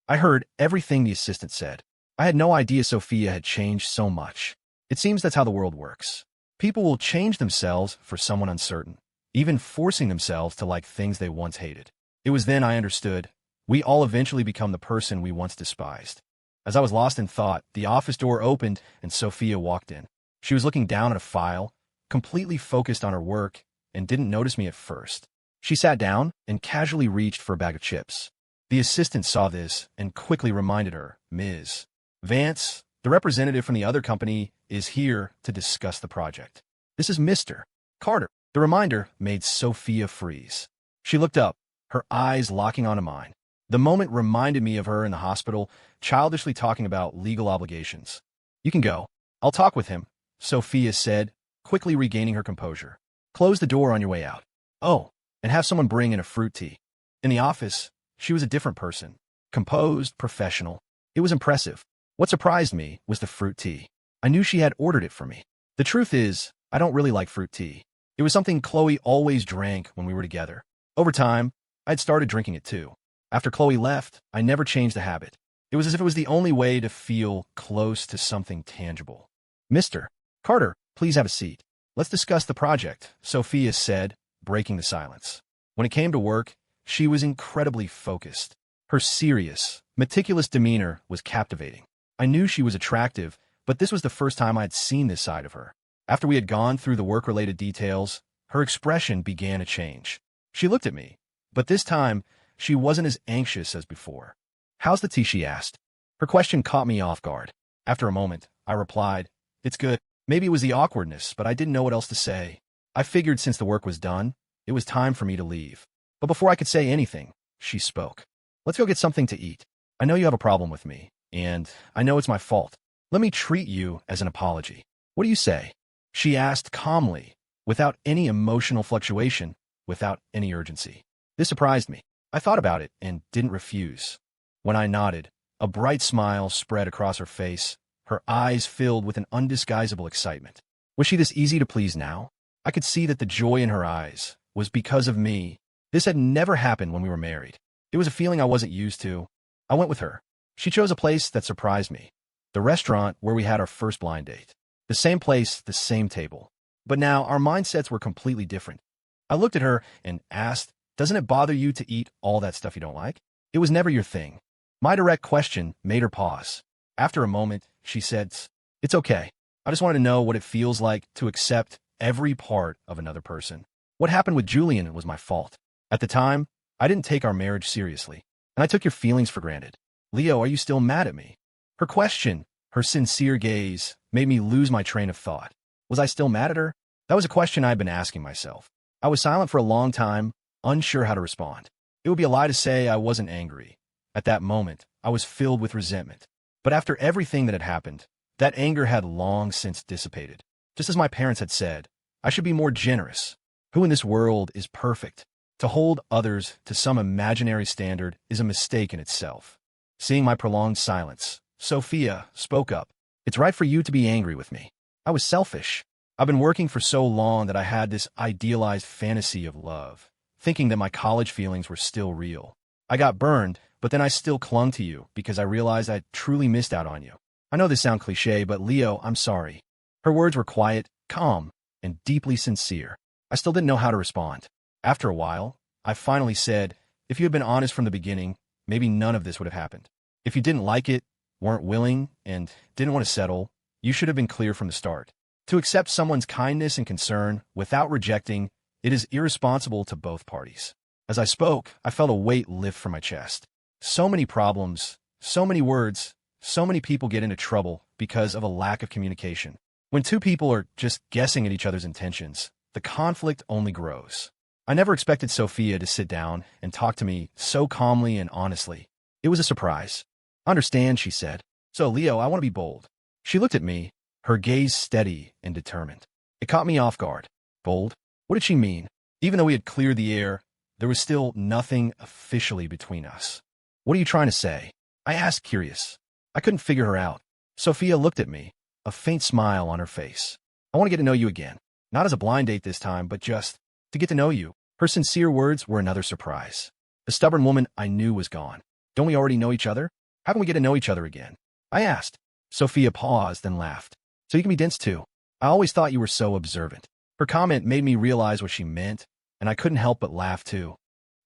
A: I heard everything the assistant said. I had no idea Sophia had changed so much. It seems that's how the world works. People will change themselves for someone uncertain, even forcing themselves to like things they once hated. It was then I understood. We all eventually become the person we once despised. As I was lost in thought, the office door opened and Sophia walked in. She was looking down at a file, completely focused on her work, and didn't notice me at first. She sat down and casually reached for a bag of chips. The assistant saw this and quickly reminded her, "Ms. Vance, the representative from the other company, is here to discuss the project. This is Mr. Carter." The reminder made Sophia freeze. She looked up, her eyes locking onto mine. The moment reminded me of her in the hospital, childishly talking about legal obligations. "You can go. I'll talk with him," Sophia said, quickly regaining her composure. "Close the door on your way out. Oh, and have someone bring in a fruit tea." In the office, she was a different person. Composed, professional. It was impressive. What surprised me was the fruit tea. I knew she had ordered it for me. The truth is, I don't really like fruit tea. It was something Khloe always drank when we were together. Over time, I'd started drinking it too. After Khloe left, I never changed the habit. It was as if it was the only way to feel close to something tangible. "Mr. Carter, please have a seat. Let's discuss the project," Sophia said, breaking the silence. When it came to work, she was incredibly focused. Her serious, meticulous demeanor was captivating. I knew she was attractive, but this was the first time I'd seen this side of her. After we had gone through the work-related details, her expression began to change. She looked at me, but this time, she wasn't as anxious as before. "How's the tea?" she asked. Her question caught me off guard. After a moment, I replied, "It's good." Maybe it was the awkwardness, but I didn't know what else to say. I figured since the work was done, it was time for me to leave. But before I could say anything, she spoke. "Let's go get something to eat. I know you have a problem with me, and I know it's my fault. Let me treat you as an apology. What do you say?" She asked calmly, without any emotional fluctuation, without any urgency. This surprised me. I thought about it and didn't refuse. When I nodded, a bright smile spread across her face, her eyes filled with an undisguisable excitement. Was she this easy to please now? I could see that the joy in her eyes was because of me. This had never happened when we were married. It was a feeling I wasn't used to. I went with her. She chose a place that surprised me. The restaurant where we had our first blind date. The same place, the same table. But now our mindsets were completely different. I looked at her and asked, "Doesn't it bother you to eat all that stuff you don't like?" It was never your thing. My direct question made her pause. After a moment, she said, "It's okay. I just wanted to know what it feels like to accept every part of another person. What happened with Julian was my fault. At the time, I didn't take our marriage seriously, and I took your feelings for granted. Leo, are you still mad at me?" Her question, her sincere gaze, made me lose my train of thought. Was I still mad at her? That was a question I'd been asking myself. I was silent for a long time, unsure how to respond. It would be a lie to say I wasn't angry. At that moment, I was filled with resentment. But after everything that had happened, that anger had long since dissipated. Just as my parents had said, I should be more generous. Who in this world is perfect? To hold others to some imaginary standard is a mistake in itself. Seeing my prolonged silence, Sophia spoke up. "It's right for you to be angry with me. I was selfish. I've been working for so long that I had this idealized fantasy of love, thinking that my college feelings were still real. I got burned, but then I still clung to you because I realized I'd truly missed out on you. I know this sounds cliche, but Leo, I'm sorry." Her words were quiet, calm, and deeply sincere. I still didn't know how to respond. After a while, I finally said, "If you had been honest from the beginning, maybe none of this would have happened. If you didn't like it, weren't willing, and didn't want to settle, you should have been clear from the start. To accept someone's kindness and concern without rejecting, it is irresponsible to both parties." As I spoke, I felt a weight lift from my chest. So many problems, so many words, so many people get into trouble because of a lack of communication. When two people are just guessing at each other's intentions, the conflict only grows. I never expected Sophia to sit down and talk to me so calmly and honestly. It was a surprise. "Understand," she said. "So, Leo, I want to be bold." She looked at me, her gaze steady and determined. It caught me off guard. Bold? What did she mean? Even though we had cleared the air, there was still nothing officially between us. "What are you trying to say?" I asked, curious. I couldn't figure her out. Sophia looked at me, a faint smile on her face. "I want to get to know you again. Not as a blind date this time, but just to get to know you." Her sincere words were another surprise. The stubborn woman I knew was gone. "Don't we already know each other? How can we get to know each other again?" I asked. Sophia paused and laughed. "So you can be dense too. I always thought you were so observant." Her comment made me realize what she meant, and I couldn't help but laugh too.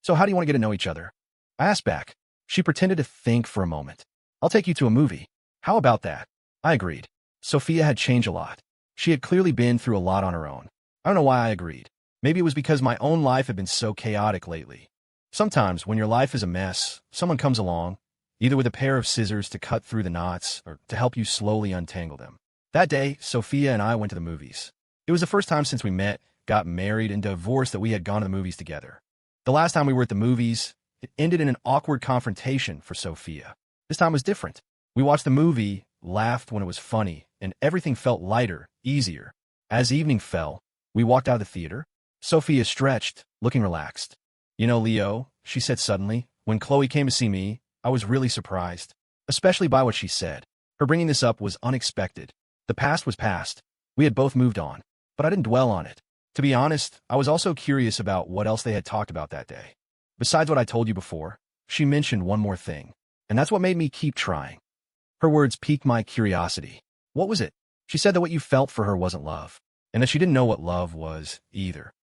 A: "So how do you want to get to know each other?" I asked back. She pretended to think for a moment. "I'll take you to a movie. How about that?" I agreed. Sophia had changed a lot. She had clearly been through a lot on her own. I don't know why I agreed. Maybe it was because my own life had been so chaotic lately. Sometimes, when your life is a mess, someone comes along, either with a pair of scissors to cut through the knots or to help you slowly untangle them. That day, Sophia and I went to the movies. It was the first time since we met, got married, and divorced that we had gone to the movies together. The last time we were at the movies, it ended in an awkward confrontation for Sophia. This time was different. We watched the movie, laughed when it was funny, and everything felt lighter, easier. As evening fell, we walked out of the theater. Sophia stretched, looking relaxed. "You know, Leo," she said suddenly, "when Khloe came to see me, I was really surprised, especially by what she said. Her bringing this up was unexpected. The past was past. We had both moved on, but I didn't dwell on it. To be honest, I was also curious about what else they had talked about that day. Besides what I told you before, she mentioned one more thing, and that's what made me keep trying." Her words piqued my curiosity. "What was it?" "She said that what you felt for her wasn't love, and that she didn't know what love was either."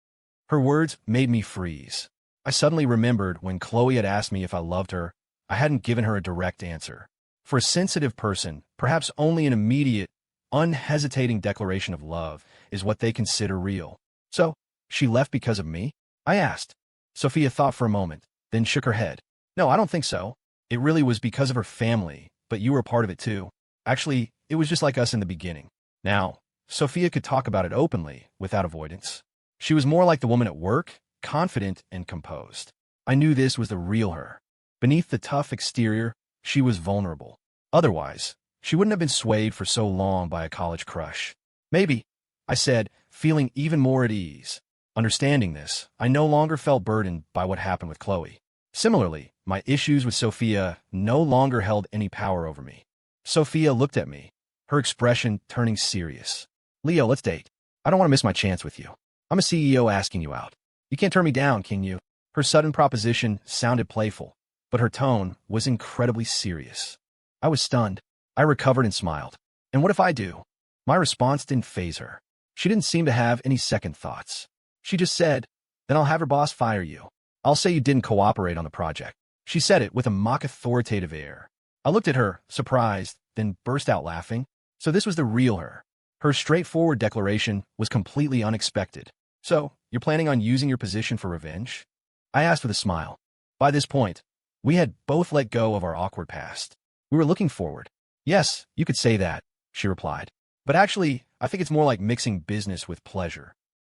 A: Her words made me freeze. I suddenly remembered when Khloe had asked me if I loved her, I hadn't given her a direct answer. For a sensitive person, perhaps only an immediate, unhesitating declaration of love is what they consider real. "So, she left because of me?" I asked. Sophia thought for a moment, then shook her head. "No, I don't think so. It really was because of her family, but you were a part of it too. Actually, it was just like us in the beginning." Now, Sophia could talk about it openly, without avoidance. She was more like the woman at work, confident and composed. I knew this was the real her. Beneath the tough exterior, she was vulnerable. Otherwise, she wouldn't have been swayed for so long by a college crush. "Maybe," I said, feeling even more at ease. Understanding this, I no longer felt burdened by what happened with Khloe. Similarly, my issues with Sophia no longer held any power over me. Sophia looked at me, her expression turning serious. "Leo, let's date. I don't want to miss my chance with you. I'm a CEO asking you out. You can't turn me down, can you?" Her sudden proposition sounded playful, but her tone was incredibly serious. I was stunned. I recovered and smiled. "And what if I do?" My response didn't faze her. She didn't seem to have any second thoughts. She just said, "Then I'll have her boss fire you. I'll say you didn't cooperate on the project." She said it with a mock authoritative air. I looked at her, surprised, then burst out laughing. So this was the real her. Her straightforward declaration was completely unexpected. So, you're planning on using your position for revenge? I asked with a smile. By this point, we had both let go of our awkward past. We were looking forward. Yes, you could say that, she replied. But actually, I think it's more like mixing business with pleasure.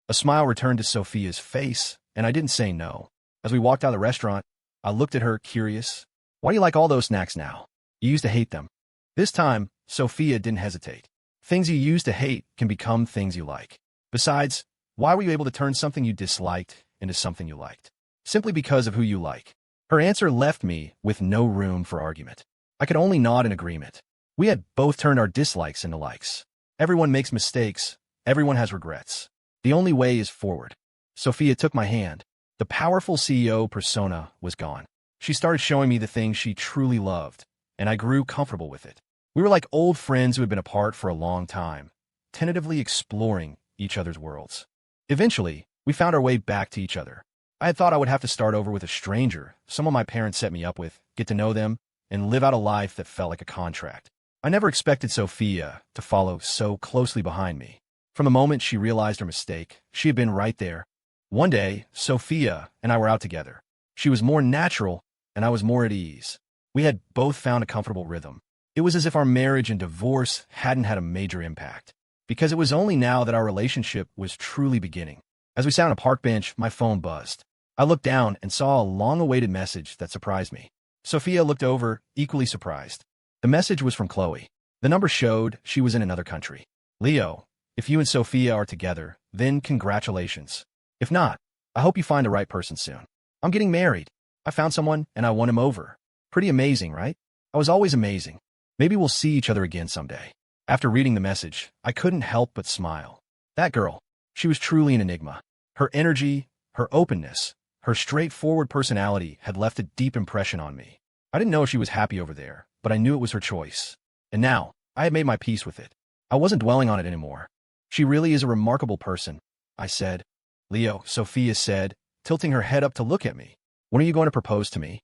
A: A smile returned to Sophia's face, and I didn't say no. As we walked out of the restaurant, I looked at her, curious. Why do you like all those snacks now? You used to hate them. This time, Sophia didn't hesitate. Things you used to hate can become things you like. Besides, why were you able to turn something you disliked into something you liked? Simply because of who you like. Her answer left me with no room for argument. I could only nod in agreement. We had both turned our dislikes into likes. Everyone makes mistakes. Everyone has regrets. The only way is forward. Sophia took my hand. The powerful CEO persona was gone. She started showing me the things she truly loved, and I grew comfortable with it. We were like old friends who had been apart for a long time, tentatively exploring each other's worlds. Eventually, we found our way back to each other. I had thought I would have to start over with a stranger, someone my parents set me up with, get to know them, and live out a life that felt like a contract. I never expected Sophia to follow so closely behind me. From the moment she realized her mistake, she had been right there. One day, Sophia and I were out together. She was more natural, and I was more at ease. We had both found a comfortable rhythm. It was as if our marriage and divorce hadn't had a major impact, because it was only now that our relationship was truly beginning. As we sat on a park bench, my phone buzzed. I looked down and saw a long-awaited message that surprised me. Sophia looked over, equally surprised. The message was from Khloe. The number showed she was in another country. Leo, if you and Sophia are together, then congratulations. If not, I hope you find the right person soon. I'm getting married. I found someone, and I won him over. Pretty amazing, right? I was always amazing. Maybe we'll see each other again someday. After reading the message, I couldn't help but smile. That girl, she was truly an enigma. Her energy, her openness, her straightforward personality had left a deep impression on me. I didn't know if she was happy over there, but I knew it was her choice. And now, I had made my peace with it. I wasn't dwelling on it anymore. She really is a remarkable person, I said. Leo, Sophia said, tilting her head up to look at me. When are you going to propose to me?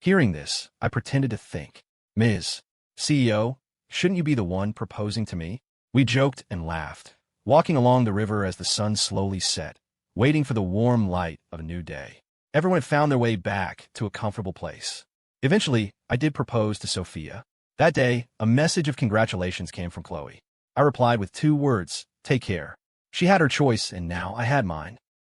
A: Hearing this, I pretended to think. Ms. CEO, shouldn't you be the one proposing to me? We joked and laughed, walking along the river as the sun slowly set, waiting for the warm light of a new day. Everyone had found their way back to a comfortable place. Eventually, I did propose to Sophia. That day, a message of congratulations came from Khloe. I replied with 2 words, take care. She had her choice, and now I had mine.